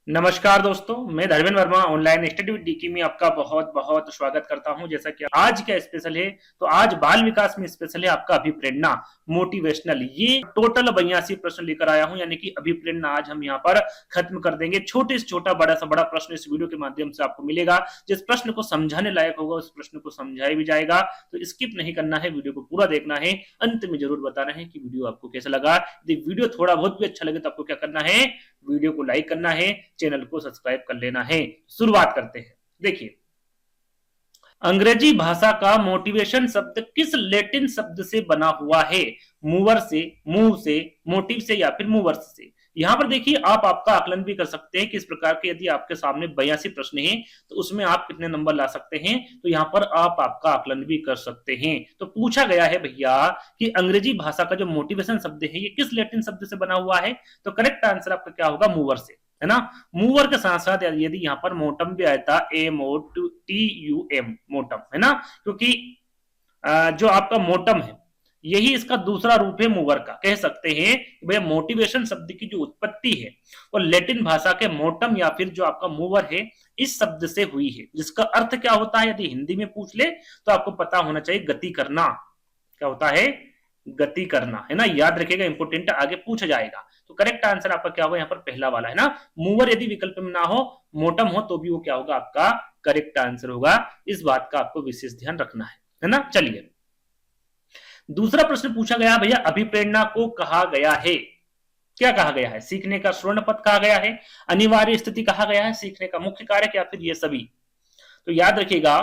नमस्कार दोस्तों, मैं Dharmendra Verma online study with DK में आपका बहुत बहुत स्वागत करता हूं। जैसा कि आज क्या स्पेशल है, तो आज बाल विकास में स्पेशल है आपका अभिप्रेरणा मोटिवेशनल। ये टोटल 82 प्रश्न लेकर आया हूं, यानी कि अभिप्रेरणा आज हम यहाँ पर खत्म कर देंगे। छोटे से छोटा बड़ा से बड़ा प्रश्न इस वीडियो के माध्यम से आपको मिलेगा। जिस प्रश्न को समझाने लायक होगा उस प्रश्न को समझाया भी जाएगा, तो स्किप नहीं करना है, वीडियो को पूरा देखना है। अंत में जरूर बताना है कि वीडियो आपको कैसा लगा। यदि वीडियो थोड़ा बहुत भी अच्छा लगे तो आपको क्या करना है, वीडियो को लाइक करना है, चैनल को सब्सक्राइब कर लेना है। शुरुआत करते हैं। देखिए, अंग्रेजी भाषा का मोटिवेशन शब्द किस लैटिन शब्द से बना हुआ है? मूवर से, मूव से, मोटिव से या फिर मूवर्स से। यहां पर देखिए, आप आपका आकलन भी कर सकते हैं कि इस प्रकार के यदि आपके सामने 82 प्रश्न हैं तो उसमें आप कितने नंबर ला सकते हैं। तो यहां पर आप आपका आकलन भी कर सकते हैं। तो पूछा गया है भैया कि अंग्रेजी भाषा का जो मोटिवेशन शब्द है ये किस लैटिन शब्द से बना हुआ है, तो करेक्ट आंसर आपका क्या होगा, मूवर से, है ना। मूवर के साथ साथ यदि यहाँ पर मोटम भी आता, MOTUM, मोटम, है ना, क्योंकि जो आपका मोटम है यही इसका दूसरा रूप है मूवर का। कह सकते हैं कि भैया मोटिवेशन शब्द की जो उत्पत्ति है वो लैटिन भाषा के मोटम या फिर जो आपका मूवर है इस शब्द से हुई है, जिसका अर्थ क्या होता है यदि हिंदी में पूछ ले तो आपको पता होना चाहिए, गति करना। क्या होता है, गति करना, है ना। याद रखिएगा, इंपोर्टेंट आगे पूछा जाएगा। तो करेक्ट आंसर आपका क्या होगा यहाँ पर, पहला वाला, है ना। मूवर यदि विकल्प में ना हो, मोटम हो, तो भी वो क्या होगा, आपका करेक्ट आंसर होगा। इस बात का आपको विशेष ध्यान रखना है ना। चलिए, दूसरा प्रश्न पूछा गया भैया, अभिप्रेरणा को कहा गया है, क्या कहा गया है? सीखने का स्वर्ण पथ कहा गया है, अनिवार्य स्थिति कहा गया है, सीखने का मुख्य कारक, या फिर ये सभी। तो याद रखिएगा,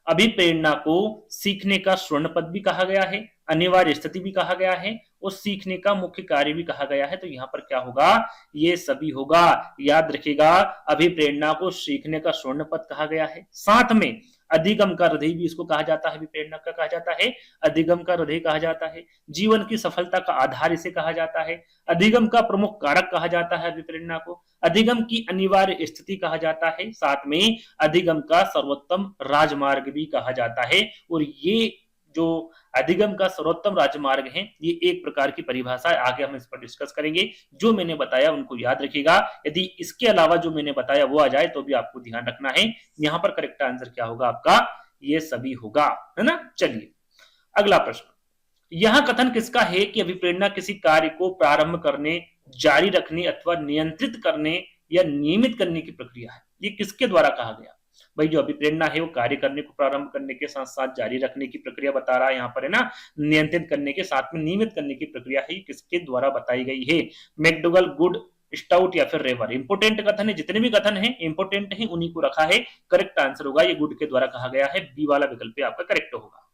अभिप्रेरणा को सीखने का स्वर्ण पद भी कहा गया है, अनिवार्य स्थिति भी कहा गया है और सीखने का मुख्य कार्य भी कहा गया है। तो यहां पर क्या होगा, ये सभी होगा। याद रखिएगा, अभिप्रेरणा को सीखने का स्वर्ण पद कहा गया है, साथ में अधिगम का हृदय भी इसको कहा जाता है, अभिप्रेरणा का कहा जाता है, अधिगम का हृदय कहा जाता है, जीवन की सफलता का आधार इसे कहा जाता है, अधिगम का प्रमुख कारक कहा जाता है अभिप्रेरणा को, अधिगम की अनिवार्य स्थिति कहा जाता है, साथ में अधिगम का सर्वोत्तम राजमार्ग भी कहा जाता है। और ये जो अधिगम का सर्वोत्तम राजमार्ग है ये एक प्रकार की परिभाषा है, आगे हम इस पर डिस्कस करेंगे। जो मैंने बताया उनको याद रखिएगा, यदि इसके अलावा जो मैंने बताया वो आ जाए तो भी आपको ध्यान रखना है। यहां पर करेक्ट आंसर क्या होगा आपका, ये सभी होगा, है ना। चलिए, अगला प्रश्न, यह कथन किसका है कि अभिप्रेरणा किसी कार्य को प्रारंभ करने, जारी रखने अथवा नियंत्रित करने या नियमित करने की प्रक्रिया है? ये किसके द्वारा कहा गया? भाई, जो अभिप्रेरणा है वो कार्य करने को प्रारंभ करने के साथ साथ जारी रखने की प्रक्रिया बता रहा है यहाँ पर, है ना। नियंत्रित करने के साथ में नियमित करने की प्रक्रिया है, किसके द्वारा बताई गई है? मैकडोगल, गुड, स्टाउट या फिर रेवर। इंपोर्टेंट कथन है, जितने भी कथन है इंपोर्टेंट है उन्हीं को रखा है। करेक्ट आंसर होगा ये गुड के द्वारा कहा गया है, बी वाला विकल्प आपका करेक्ट होगा।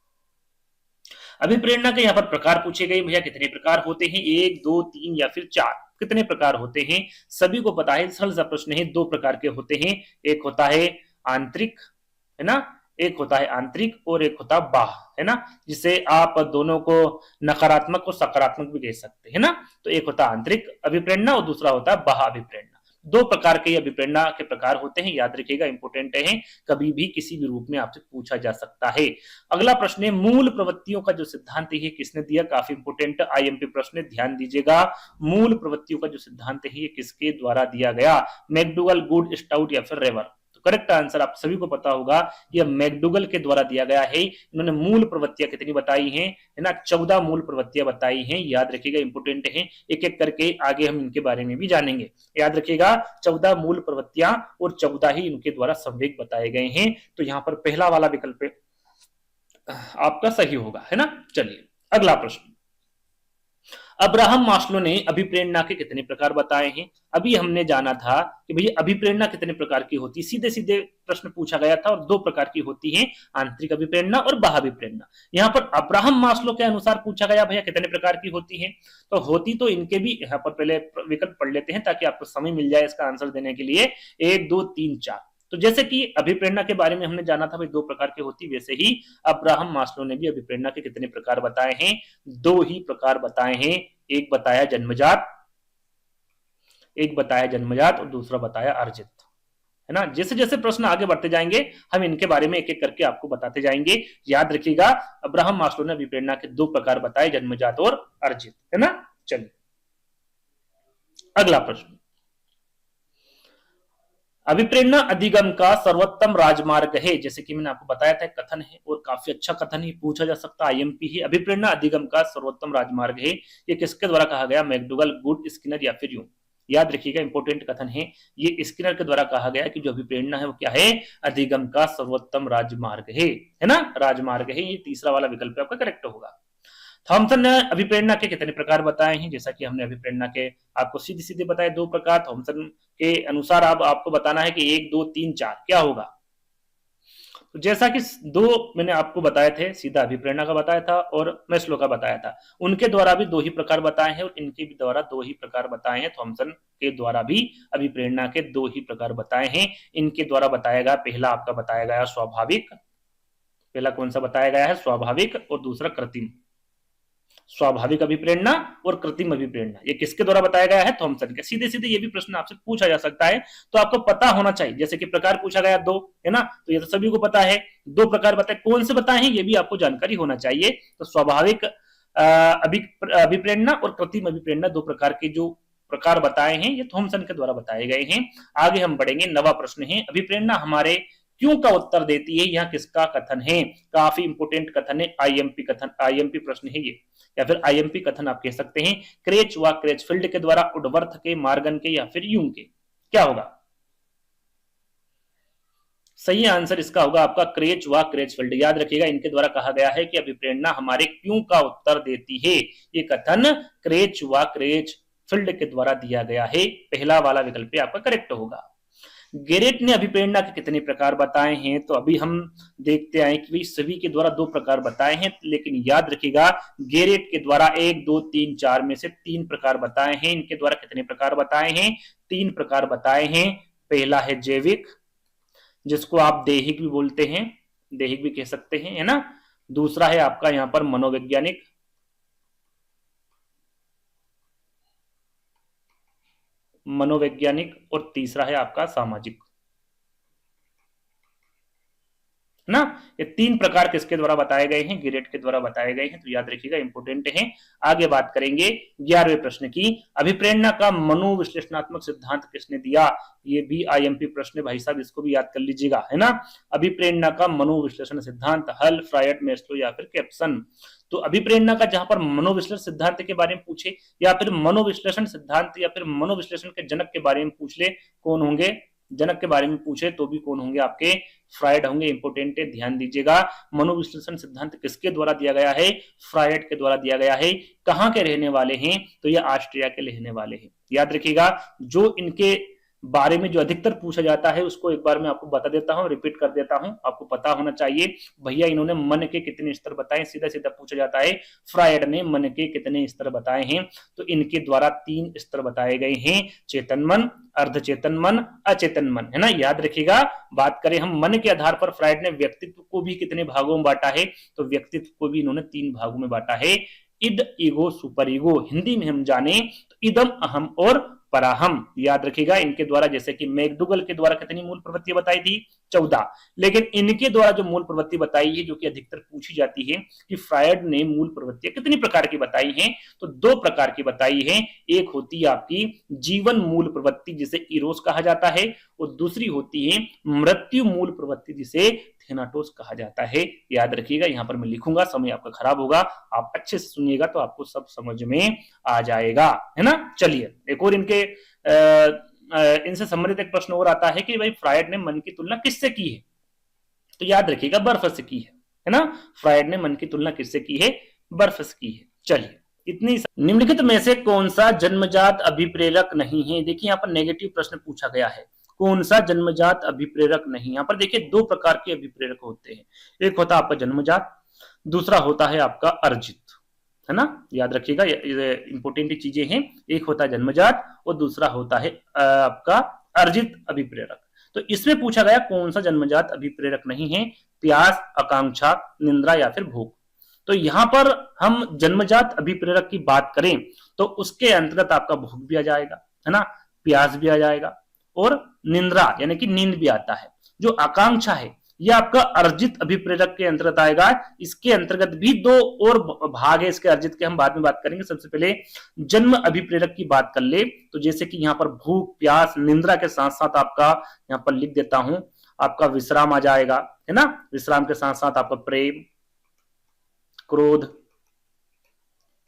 अभिप्रेरणा के यहाँ पर प्रकार पूछे गए भैया, कितने प्रकार होते हैं? 1, 2, 3 या फिर 4? कितने प्रकार होते हैं सभी को पता है, सरल सा प्रश्न है। 2 प्रकार के होते हैं, एक होता है आंतरिक, है ना, एक होता है आंतरिक और एक होता है बाह्य, है ना, जिसे आप दोनों को नकारात्मक और सकारात्मक भी कह सकते हैं ना। तो एक होता है आंतरिक अभिप्रेरणा और दूसरा होता है बाह्य अभिप्रेरणा। 2 प्रकार के अभिप्रेरणा के प्रकार होते हैं, याद रखिएगा, इंपोर्टेंट है, कभी भी किसी भी रूप में आपसे पूछा जा सकता है। अगला प्रश्न है, मूल प्रवृत्तियों का जो सिद्धांत है किसने दिया? काफी इंपोर्टेंट आईएमपी प्रश्न, ध्यान दीजिएगा। मूल प्रवृत्तियों का जो सिद्धांत है ये किसके द्वारा दिया गया? मैकडोगल, गुड, स्टाउट या फिर रेवर? तो करेक्ट आंसर आप सभी को पता होगा, यह मैकडोगल के द्वारा दिया गया है। इन्होंने मूल प्रवृत्तियां कितनी बताई हैं, है ना, 14 मूल प्रवृत्तियां बताई हैं। याद रखिएगा, इंपोर्टेंट है, एक एक करके आगे हम इनके बारे में भी जानेंगे। याद रखिएगा, 14 मूल प्रवृत्तियां और 14 ही इनके द्वारा संवेग बताए गए हैं। तो यहां पर पहला वाला विकल्प आपका सही होगा, है ना। चलिए, अगला प्रश्न, अब्राहम मास्लो ने अभिप्रेरणा के कितने प्रकार बताए हैं? अभी हमने जाना था कि भैया अभिप्रेरणा कितने प्रकार की होती है, सीधे सीधे प्रश्न पूछा गया था, और 2 प्रकार की होती है, आंतरिक अभिप्रेरणा और बाह्य अभिप्रेरणा। यहाँ पर अब्राहम मास्लो के अनुसार पूछा गया भैया कितने प्रकार की होती है, तो होती तो इनके भी यहाँ पर पहले विकल्प पढ़ लेते हैं ताकि आपको समय मिल जाए इसका आंसर देने के लिए। 1, 2, 3, 4। तो जैसे कि अभिप्रेरणा के बारे में हमने जाना था भाई 2 प्रकार की होती, वैसे ही अब्राहम मास्लो ने भी अभिप्रेरणा के कितने प्रकार बताए हैं? 2 ही प्रकार बताए हैं। एक बताया जन्मजात, एक बताया जन्मजात और दूसरा बताया अर्जित, है ना। जैसे जैसे प्रश्न आगे बढ़ते जाएंगे हम इनके बारे में एक एक करके आपको बताते जाएंगे। याद रखिएगा, अब्राहम मास्लो ने अभिप्रेरणा के 2 प्रकार बताए, जन्मजात और अर्जित, है ना। चलिए, अगला प्रश्न, अभिप्रेरणा अधिगम का सर्वोत्तम राजमार्ग है, जैसे कि मैंने आपको बताया था, कथन है और काफी अच्छा कथन ही पूछा जा सकता है, आईएमपी है। अभिप्रेरणा अधिगम का सर्वोत्तम राजमार्ग है, ये किसके द्वारा कहा गया? मैकडूगल, गुड, स्किनर या फिर यूं। याद रखिएगा, इंपोर्टेंट कथन है, ये स्किनर के द्वारा कहा गया कि जो अभिप्रेरणा है वो क्या है? अधिगम का सर्वोत्तम राजमार्ग है ना, राजमार्ग है। ये तीसरा वाला विकल्प आपका करेक्ट होगा। थॉमसन ने अभिप्रेरणा के कितने प्रकार बताए हैं? जैसा कि हमने अभिप्रेरणा के आपको सीधे सीधे बताए 2 प्रकार। थॉमसन के अनुसार अब आपको बताना है कि 1, 2, 3, 4 क्या होगा। तो जैसा कि 2 मैंने आपको बताए थे, सीधा अभिप्रेरणा का बताया था और मैस्लो का बताया था, उनके द्वारा भी 2 ही प्रकार बताए हैं और इनके भी द्वारा 2 ही प्रकार बताए हैं। थॉमसन के द्वारा भी अभिप्रेरणा के 2 ही प्रकार बताए हैं। इनके द्वारा बताया गया, पहला आपका बताया गया स्वाभाविक, पहला कौन सा बताया गया है? स्वाभाविक, और दूसरा कृत्रिम। स्वाभाविक अभिप्रेरणा और कृत्रिम अभिप्रेरणा, ये किसके द्वारा बताया गया है? थॉमसन के। सीधे सीधे ये भी प्रश्न आपसे पूछा जा सकता है, तो आपको पता होना चाहिए। जैसे कि प्रकार पूछा गया 2, है ना, तो ये तो सभी को पता है। 2 प्रकार बताए, कौन से बताए हैं ये भी आपको जानकारी होना चाहिए। तो स्वाभाविक अभिप्रेरणा और कृत्रिम अभिप्रेरणा 2 प्रकार के जो प्रकार बताए हैं, ये थॉमसन के द्वारा बताए गए हैं। आगे हम बढ़ेंगे, नवा प्रश्न है, अभिप्रेरणा हमारे क्यों का उत्तर देती है। यहाँ किसका कथन है? काफी इंपोर्टेंट कथन है, आईएमपी कथन, आईएमपी प्रश्न है ये, या फिर आईएमपी कथन आप कह सकते हैं। क्रेच व क्रेचफील्ड के द्वारा, उडवर्थ के, मार्गन के या फिर यूंग के, क्या होगा? सही आंसर इसका होगा आपका क्रेच व क्रेचफील्ड। याद रखिएगा, इनके द्वारा कहा गया है कि अभिप्रेरणा हमारे क्यों का उत्तर देती है। ये कथन क्रेच व क्रेचफील्ड के द्वारा दिया गया है। पहला वाला विकल्प आपका करेक्ट होगा। गेरेट ने अभिप्रेरणा के कितने प्रकार बताए हैं? तो अभी हम देखते आए कि सभी के द्वारा 2 प्रकार बताए हैं, लेकिन याद रखिएगा गेरेट के द्वारा 1, 2, 3, 4 में से 3 प्रकार बताए हैं। इनके द्वारा कितने प्रकार बताए हैं? 3 प्रकार बताए हैं। पहला है जैविक, जिसको आप दैहिक भी बोलते हैं, दैहिक भी कह सकते हैं, है ना। दूसरा है आपका यहां पर मनोवैज्ञानिक, मनोवैज्ञानिक, और तीसरा है आपका सामाजिक, ना। ये 3 प्रकार किसके द्वारा बताए गए हैं? गेरेट के द्वारा बताए गए हैं, तो याद रखिएगा, इंपोर्टेंट है। आगे बात करेंगे 11वें प्रश्न की, अभिप्रेरणा का मनोविश्लेषणात्मक सिद्धांत किसने दिया? ये भी आईएमपी प्रश्न है भाई साहब, इसको भी याद कर लीजिएगा, है ना। अभिप्रेरणा का मनोविश्लेषण सिद्धांत, हल, फ्रायड, मैस्लो या फिर कैप्सन। तो अभिप्रेरणा का जहां पर मनोविश्लेषण सिद्धांत के बारे में पूछे, या फिर मनोविश्लेषण सिद्धांत या फिर मनोविश्लेषण के जनक के बारे में पूछ ले, कौन होंगे? जनक के बारे में पूछे तो भी कौन होंगे? आपके फ्रायड होंगे। इंपोर्टेंट है, ध्यान दीजिएगा। मनोविश्लेषण सिद्धांत किसके द्वारा दिया गया है? फ्रायड के द्वारा दिया गया है। कहां के रहने वाले हैं? तो ये ऑस्ट्रिया के रहने वाले हैं। याद रखिएगा, जो इनके बारे में जो अधिकतर पूछा जाता है उसको एक बार मैं आपको बता देता हूं, रिपीट कर देता हूं, आपको पता होना चाहिए। भैया इन्होंने मन के कितने स्तर बताए, सीधा सीधा पूछा जाता है फ्रायड ने मन के कितने स्तर बताए हैं। तो इनके द्वारा 3 स्तर बताए गए हैं, चेतन मन, अर्धचेतन मन, अचेतन मन, है ना। याद रखिएगा, बात करें हम मन के आधार पर, फ्रायड ने व्यक्तित्व को भी कितने भागों में बांटा है? तो व्यक्तित्व को भी इन्होंने 3 भागों में बांटा है, id, ego, super ego. Hindi में हम जाने तो इदम, अहम और पराहम। याद रखिएगा, इनके द्वारा, जैसे कि मैकडूगल के द्वारा कितनी मूल प्रवृत्ति बताई थी? 14। लेकिन इनके द्वारा जो मूल प्रवृत्ति बताई है, जो कि अधिकतर पूछी जाती है, कि फ्रायड ने मूल प्रवृत्तियां कितनी प्रकार की बताई हैं? तो 2 प्रकार की बताई है। एक होती है आपकी जीवन मूल प्रवृत्ति, जिसे इरोस कहा जाता है, और दूसरी होती है मृत्यु मूल प्रवृत्ति, जिसे थेनाटोस कहा जाता है। याद रखिएगा, यहां पर मैं लिखूंगा, समय आपका खराब होगा, आप अच्छे से सुनिएगा तो आपको सब समझ में आ जाएगा, है ना। चलिए, एक और इनके इनसे संबंधित एक प्रश्न और आता है कि भाई फ्रायड ने मन की तुलना किससे की है? तो याद रखिएगा, बर्फ से की है ना। फ्रायड ने मन की तुलना किससे की है? बर्फ से की है। चलिए, इतनी निम्नलिखित में से कौन सा जन्मजात अभिप्रेरक नहीं है? देखिए, यहाँ पर नेगेटिव प्रश्न पूछा गया है, कौन सा जन्मजात अभिप्रेरक नहीं। यहाँ पर देखिए 2 प्रकार के अभिप्रेरक होते हैं, एक होता है आपका जन्मजात, दूसरा होता है आपका अर्जित, है ना। याद रखिएगा, ये इंपोर्टेंट चीजें हैं, एक होता है जन्मजात और दूसरा होता है आपका अर्जित अभिप्रेरक। तो इसमें पूछा गया कौन सा जन्मजात अभिप्रेरक नहीं है? प्यास, आकांक्षा, निंद्रा या फिर भूख। तो यहां पर हम जन्मजात अभिप्रेरक की बात करें तो उसके अंतर्गत आपका भूख भी आ जाएगा, है ना, प्यास भी आ जाएगा, और निंद्रा यानी कि नींद भी आता है। जो आकांक्षा है यह आपका अर्जित अभिप्रेरक के अंतर्गत आएगा। इसके अंतर्गत भी दो और भाग है इसके अर्जित के, हम बाद में बात करेंगे। सबसे पहले जन्म अभिप्रेरक की बात कर ले तो जैसे कि यहां पर भूख प्यास निंद्रा के साथ साथ आपका यहां पर लिख देता हूं आपका विश्राम आ जाएगा, है ना। विश्राम के साथ साथ आपका प्रेम, क्रोध,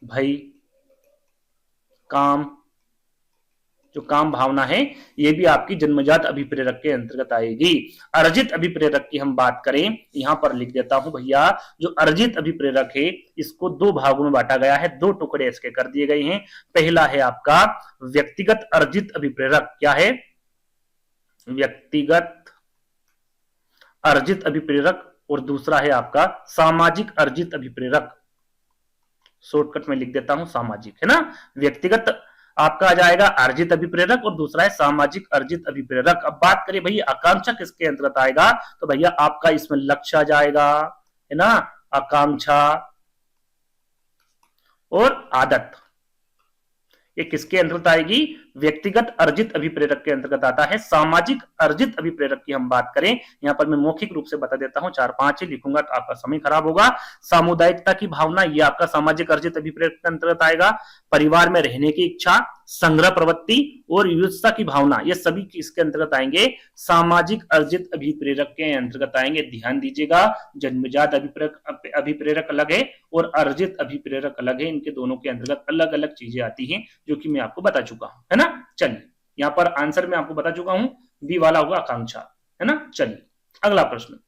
भय, काम, जो काम भावना है ये भी आपकी जन्मजात अभिप्रेरक के अंतर्गत आएगी। अर्जित अभिप्रेरक की हम बात करें, यहां पर लिख देता हूं भैया, जो अर्जित अभिप्रेरक है इसको दो भागों में बांटा गया है, दो टुकड़े इसके कर दिए गए हैं। पहला है आपका व्यक्तिगत अर्जित अभिप्रेरक, क्या है, व्यक्तिगत अर्जित अभिप्रेरक, और दूसरा है आपका सामाजिक अर्जित अभिप्रेरक। शॉर्टकट में लिख देता हूं सामाजिक, है ना। व्यक्तिगत आपका आ जाएगा अर्जित अभिप्रेरक और दूसरा है सामाजिक अर्जित अभिप्रेरक। अब बात करें भैया आकांक्षा किसके अंतर्गत आएगा, तो भैया आपका इसमें लक्ष्य आ जाएगा, है ना, आकांक्षा और आदत, ये किसके अंतर्गत आएगी, व्यक्तिगत अर्जित अभिप्रेरक के अंतर्गत आता है। सामाजिक अर्जित अभिप्रेरक की हम बात करें, यहां पर मैं मौखिक रूप से बता देता हूं, 4-5 ही लिखूंगा तो आपका समय खराब होगा। सामुदायिकता की भावना, ये आपका सामाजिक अर्जित अभिप्रेरक के अंतर्गत आएगा। परिवार में रहने की इच्छा, संग्रह प्रवृत्ति और युद्धता की भावना, ये सभी इसके अंतर्गत आएंगे, सामाजिक अर्जित अभिप्रेरक के अंतर्गत आएंगे। ध्यान दीजिएगा, जन्मजात अभिप्रेरक अलग है और अर्जित अभिप्रेरक अलग है, इनके दोनों के अंतर्गत अलग अलग चीजें आती हैं जो कि मैं आपको बता चुका हूं, है ना। चलिए यहां पर आंसर मैं आपको बता चुका हूं, बी वाला होगा आकांक्षा, है ना। चलिए अगला प्रश्न,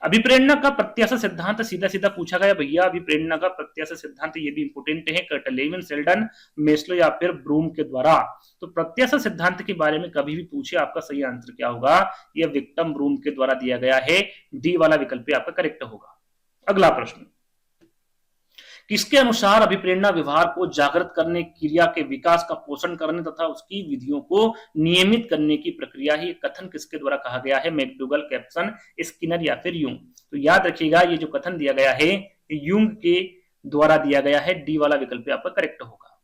अभिप्रेरणा का प्रत्याशा सिद्धांत सीधा सीधा पूछा गया भैया। अभिप्रेरणा का प्रत्याशा सिद्धांत, ये भी इंपोर्टेंट है, कर्टलेविन, सेल्डन, मेस्लो या फिर ब्रूम के द्वारा। तो प्रत्याशा सिद्धांत के बारे में कभी भी पूछे आपका सही आंसर क्या होगा, यह विक्टम ब्रूम के द्वारा दिया गया है, डी वाला विकल्प आपका करेक्ट होगा। अगला प्रश्न, किसके अनुसार अभिप्रेरणा व्यवहार को जागृत करने, क्रिया के विकास का पोषण करने तथा उसकी विधियों को नियमित करने की प्रक्रिया ही, कथन किसके द्वारा कहा गया है, मैकडूगल, कैप्सन, स्किनर या फिर यूंग। तो याद रखिएगा ये जो कथन दिया गया है यूंग के द्वारा दिया गया है, डी वाला विकल्प आपका करेक्ट होगा।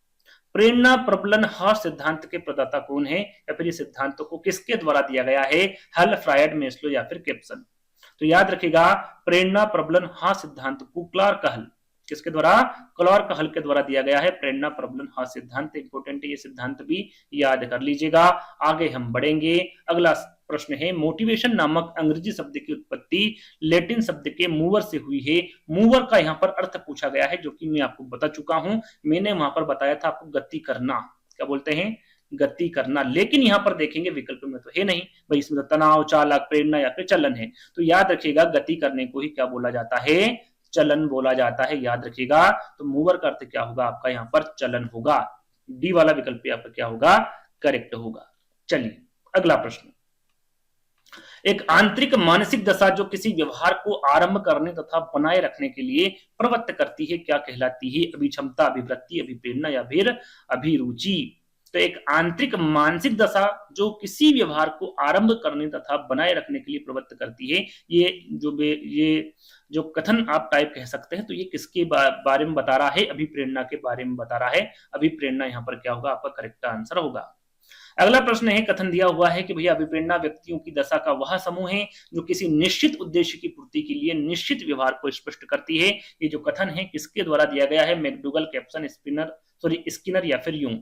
प्रेरणा प्रबलन हर सिद्धांत के प्रदाता कौन है, या फिर इस सिद्धांतों को किसके द्वारा दिया गया है, हल, फ्रायड, मेस्लो या फिर कैप्सन। तो याद रखिएगा प्रेरणा प्रबलन हर सिद्धांत को क्लार्क हल किसके द्वारा, क्लार्क हल के द्वारा दिया गया है। प्रेरणा प्रबलन हर सिद्धांत इंपोर्टेंट है, ये सिद्धांत भी याद कर लीजिएगा। आगे हम बढ़ेंगे, अगला प्रश्न है, मोटिवेशन नामक अंग्रेजी शब्द की उत्पत्ति लैटिन शब्द के मूवर से हुई है। मूवर का यहाँ पर अर्थ पूछा गया है, जो कि मैं आपको बता चुका हूं, मैंने वहां पर बताया था आपको गति करना, क्या बोलते हैं, गति करना। लेकिन यहां पर देखेंगे विकल्प में तो है नहीं भाई, इसमें तनाव, चालक, प्रेरणा या फिर चलन है। तो याद रखिएगा गति करने को ही क्या बोला जाता है, चलन बोला जाता है, याद रखिएगा। तो मूवर का अर्थ क्या होगा आपका यहाँ पर चलन होगा, डी वाला विकल्प आपका क्या होगा, करेक्ट होगा। चलिए अगला प्रश्न, एक आंतरिक मानसिक दशा जो किसी व्यवहार को आरंभ करने तथा बनाए रखने के लिए प्रवृत्त करती है क्या कहलाती है, अभिक्षमता, अभिवृत्ति, अभिप्रेरणा या फिर अभिरुचि। तो एक आंतरिक मानसिक दशा जो किसी व्यवहार को आरंभ करने तथा बनाए रखने के लिए प्रवृत्त करती है, ये जो कथन आप टाइप कह सकते हैं, तो ये किसके बारे में बता रहा है, अभिप्रेरणा के बारे में बता रहा है। अभिप्रेरणा यहाँ पर क्या होगा, आपका करेक्ट आंसर होगा। अगला प्रश्न है, कथन दिया हुआ है कि भैया अभिप्रेरणा व्यक्तियों की दशा का वह समूह है जो किसी निश्चित उद्देश्य की पूर्ति के लिए निश्चित व्यवहार को स्पष्ट करती है। ये जो कथन है किसके द्वारा दिया गया है, मैकडूगल, कैप्सन, स्किनर या फिर यूंग।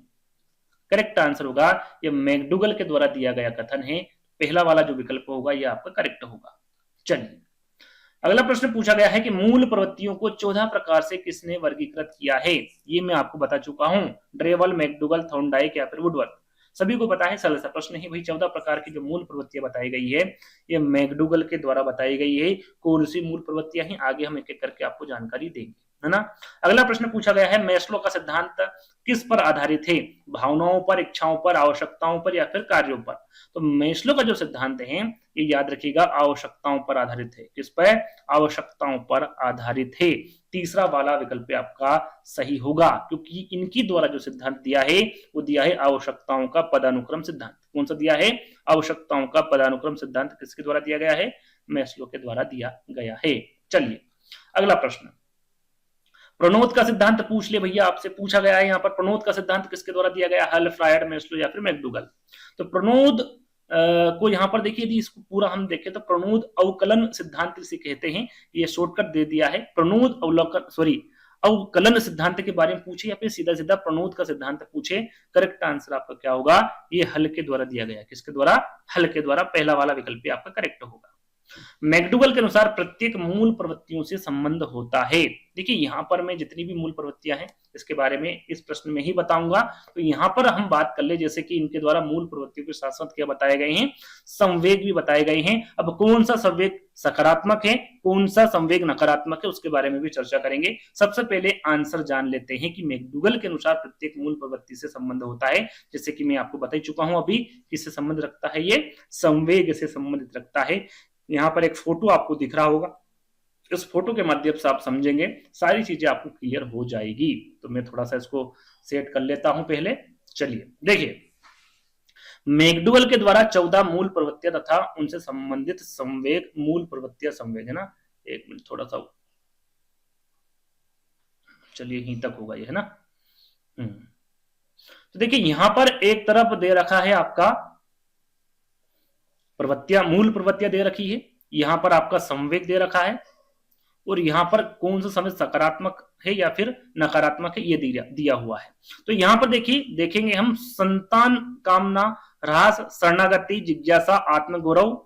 करेक्ट आंसर होगा ये मैकडूगल के द्वारा दिया गया कथन है, पहला वाला जो विकल्प होगा ये आपका करेक्ट होगा। चलिए अगला प्रश्न पूछा गया है कि मूल प्रवृत्तियों को 14 प्रकार से किसने वर्गीकृत किया है। ये मैं आपको बता चुका हूं, ड्रेवल, मैकडूगल, थॉर्नडाइक या फिर वुडवर्थ। सभी को पता है, सरल सा प्रश्न है भाई। 14 प्रकार की जो मूल प्रवृत्तियां बताई गई है ये मैकडूगल के द्वारा बताई गई है। कौन सी मूल प्रवृत्तियां हैं आगे हम एक एक करके आपको जानकारी देंगे, है ना। अगला प्रश्न पूछा गया है, मैस्लो का सिद्धांत किस पर आधारित है, भावनाओं पर, इच्छाओं पर, आवश्यकताओं पर या फिर कार्यों पर। तो मैस्लो का जो सिद्धांत है ये याद रखिएगा आवश्यकताओं पर आधारित है। किस पर, आवश्यकताओं पर आधारित है। तीसरा वाला विकल्प आपका सही होगा, क्योंकि इनकी द्वारा जो सिद्धांत दिया है वो दिया है आवश्यकताओं का पदानुक्रम सिद्धांत। कौन सा दिया है, आवश्यकताओं का पदानुक्रम सिद्धांत किसके द्वारा दिया गया है, मैस्लो के द्वारा दिया गया है। चलिए अगला प्रश्न, प्रणोद का सिद्धांत पूछ ले भैया, आपसे पूछा गया है यहाँ पर प्रणोद का सिद्धांत किसके द्वारा दिया गया, हल, फ्रायड, मेस्लो या फिर मैकडूगल। तो प्रणोद को यहाँ पर देखिए, यदि इसको पूरा हम देखें तो प्रणोद अवकलन सिद्धांत इसे कहते हैं। ये शॉर्टकट दे दिया है, प्रणोद अवलोकन अवकलन सिद्धांत के बारे में पूछे या फिर सीधा सीधा प्रणोद का सिद्धांत पूछे, करेक्ट आंसर आपका क्या होगा, ये हल के द्वारा दिया गया। किसके द्वारा, हल के द्वारा, पहला वाला विकल्प आपका करेक्ट होगा। मैकडूगल के अनुसार प्रत्येक मूल प्रवृत्तियों से संबंध होता है। देखिए यहाँ पर मैं जितनी भी मूल प्रवृत्तियां हैं इसके बारे में इस प्रश्न में ही बताऊंगा। तो यहाँ पर हम बात कर ले जैसे कि इनके द्वारा मूल प्रवृत्तियों के साथ साथ क्या बताए गए हैं, संवेग भी बताए गए हैं। अब कौन सा संवेग सकारात्मक है, कौन सा संवेग नकारात्मक है, उसके बारे में भी चर्चा करेंगे। सबसे पहले आंसर जान लेते हैं कि मैकडूगल के अनुसार प्रत्येक मूल प्रवृत्ति से संबंध होता है। जैसे कि मैं आपको बता चुका हूं अभी, किससे संबंध रखता है, ये संवेग से संबंधित रखता है। यहाँ पर एक फोटो आपको दिख रहा होगा, इस फोटो के माध्यम से आप समझेंगे, सारी चीजें आपको क्लियर हो जाएगी। तो मैं थोड़ा सा इसको सेट कर लेता हूं पहले। चलिए देखिए, मैकडूगल के द्वारा 14 मूल प्रवृत्तियां तथा उनसे संबंधित संवेग, मूल प्रवृत्तियां संवेग है ना, एक मिनट थोड़ा सा, चलिए यहीं तक होगा ये, है ना। तो देखिए यहां पर एक तरफ दे रखा है आपका प्रवृत्तियां, मूल प्रवृत्तियां दे रखी है, यहां पर आपका संवेग दे रखा है, और यहां पर कौन सा संवेग सकारात्मक है या फिर नकारात्मक है ये दिया हुआ है। तो यहां पर देखिए, देखेंगे हम संतान कामना, ह्रास, शरणागति, जिज्ञासा, आत्मगौरव,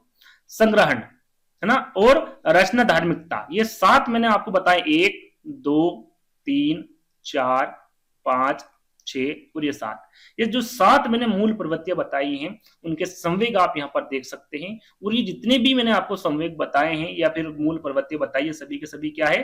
संग्रहण, है ना, और रचना धार्मिकता, ये 7 मैंने आपको बताए, 1 2 3 4 5 6 और ये 7, ये जो 7 मैंने मूल प्रवृत्तियां बताई हैं उनके संवेग आप यहाँ पर देख सकते हैं। और ये जितने भी मैंने आपको संवेग बताए हैं या फिर मूल प्रवृत्तियां बताई है, सभी के सभी क्या है,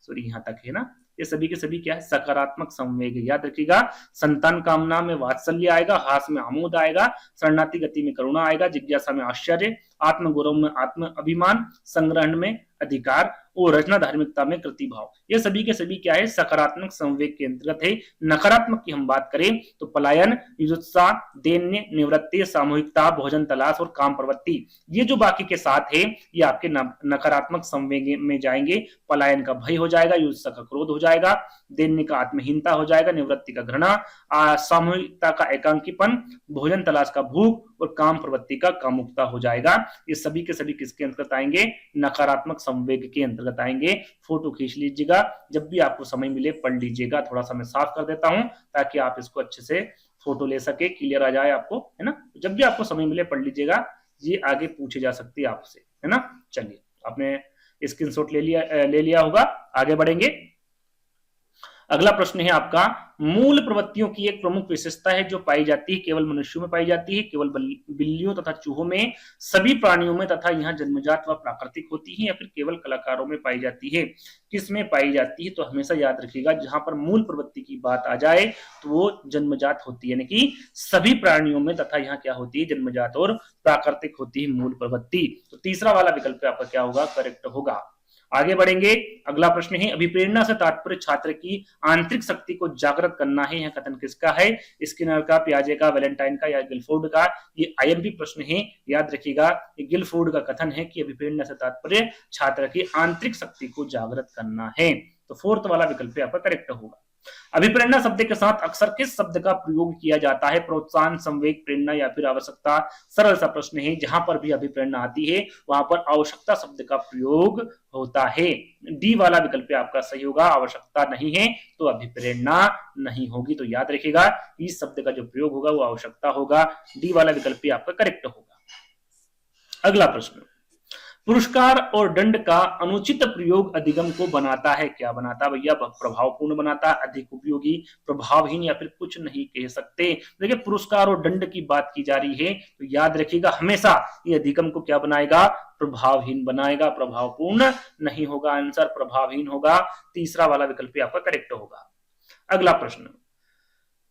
सॉरी यहाँ तक है ना, ये सभी के सभी क्या है, सकारात्मक संवेग है। याद रखिएगा, संतान कामना में वात्सल्य आएगा, हास में आमोद आएगा, शरणार्थी गति में करुणा आएगा, जिज्ञासा में आश्चर्य, आत्मगौरव में आत्म अभिमान, संग्रहण में अधिकार, और रचना धार्मिकता में कृतिभाव, ये सभी के सभी क्या है, सकारात्मक संवेग के अंतर्गत है। नकारात्मक की हम बात करें तो पलायन, युजुत्सा, दैन्य, निवृत्ति, सामूहिकता, भोजन तलाश और काम प्रवृत्ति, ये जो बाकी के 7 है ये आपके नकारात्मक संवेग में जाएंगे। पलायन का भय हो जाएगा, युजुत्सा का क्रोध हो जाएगा, दैन्य का आत्महीनता हो जाएगा, निवृत्ति का घृणा, सामूहिकता का एकांकीपन, भोजन तलाश का भूख, और काम प्रवृत्ति का कामुकता हो जाएगा। ये सभी के सभी किसके अंतर्गत आएंगे, नकारात्मक संवेग के अंतर्गत आएंगे। फोटो खींच लीजिएगा, जब भी आपको समय मिले पढ़ लीजिएगा। थोड़ा सा मैं साफ कर देता हूं ताकि आप इसको अच्छे से फोटो ले सके, क्लियर आ जाए आपको, है ना। जब भी आपको समय मिले पढ़ लीजिएगा, ये आगे पूछे जा सकती है आपसे, है ना। चलिए, आपने स्क्रीनशॉट ले लिया होगा, आगे बढ़ेंगे। अगला प्रश्न है आपका, मूल प्रवृत्तियों की एक प्रमुख विशेषता है जो पाई जाती है, केवल मनुष्यों में पाई जाती है, केवल बिल्लियों तथा चूहों में, सभी प्राणियों में, तथा यहाँ जन्मजात व प्राकृतिक होती है, या फिर केवल कलाकारों में पाई जाती है। किस में पाई जाती है, तो हमेशा याद रखिएगा जहां पर मूल प्रवृत्ति की बात आ जाए तो वो जन्मजात होती है, यानी कि सभी प्राणियों में, तथा यहाँ क्या होती है, जन्मजात और प्राकृतिक होती है मूल प्रवृत्ति। तो तीसरा वाला विकल्प आपका क्या होगा, करेक्ट होगा। आगे बढ़ेंगे, अगला प्रश्न है, अभिप्रेरणा से तात्पर्य छात्र की आंतरिक शक्ति को जागृत करना है। यह कथन किसका है, स्किनर का, पियाजे का, वैलेंटाइन का, या गिलफोर्ड का। ये आईएमपी प्रश्न है, याद रखिएगा, ये गिलफोर्ड का कथन है कि अभिप्रेरणा से तात्पर्य छात्र की आंतरिक शक्ति को जागृत करना है। तो 4th वाला विकल्प आपका करेक्ट होगा। अभिप्रेरणा शब्द के साथ अक्सर किस शब्द का प्रयोग किया जाता है, प्रोत्साहन, संवेग, प्रेरणा, या फिर आवश्यकता। सरल सा प्रश्न है, जहां पर भी अभिप्रेरणा आती है वहां पर आवश्यकता शब्द का प्रयोग होता है। डी वाला विकल्प आपका सही होगा, आवश्यकता नहीं है तो अभिप्रेरणा नहीं होगी। तो याद रखिएगा, इस शब्द का जो प्रयोग होगा वो आवश्यकता होगा। डी वाला विकल्प आपका करेक्ट होगा। अगला प्रश्न, पुरस्कार और दंड का अनुचित प्रयोग अधिगम को बनाता है। क्या बनाता है भैया, प्रभावपूर्ण बनाता है, अधिक उपयोगी, प्रभावहीन, या फिर कुछ नहीं कह सकते। देखिए, पुरस्कार और दंड की बात की जा रही है तो याद रखिएगा हमेशा ये अधिगम को क्या बनाएगा, प्रभावहीन बनाएगा, प्रभावपूर्ण नहीं होगा। आंसर प्रभावहीन होगा। तीसरा वाला विकल्प आपका करेक्ट होगा। अगला प्रश्न,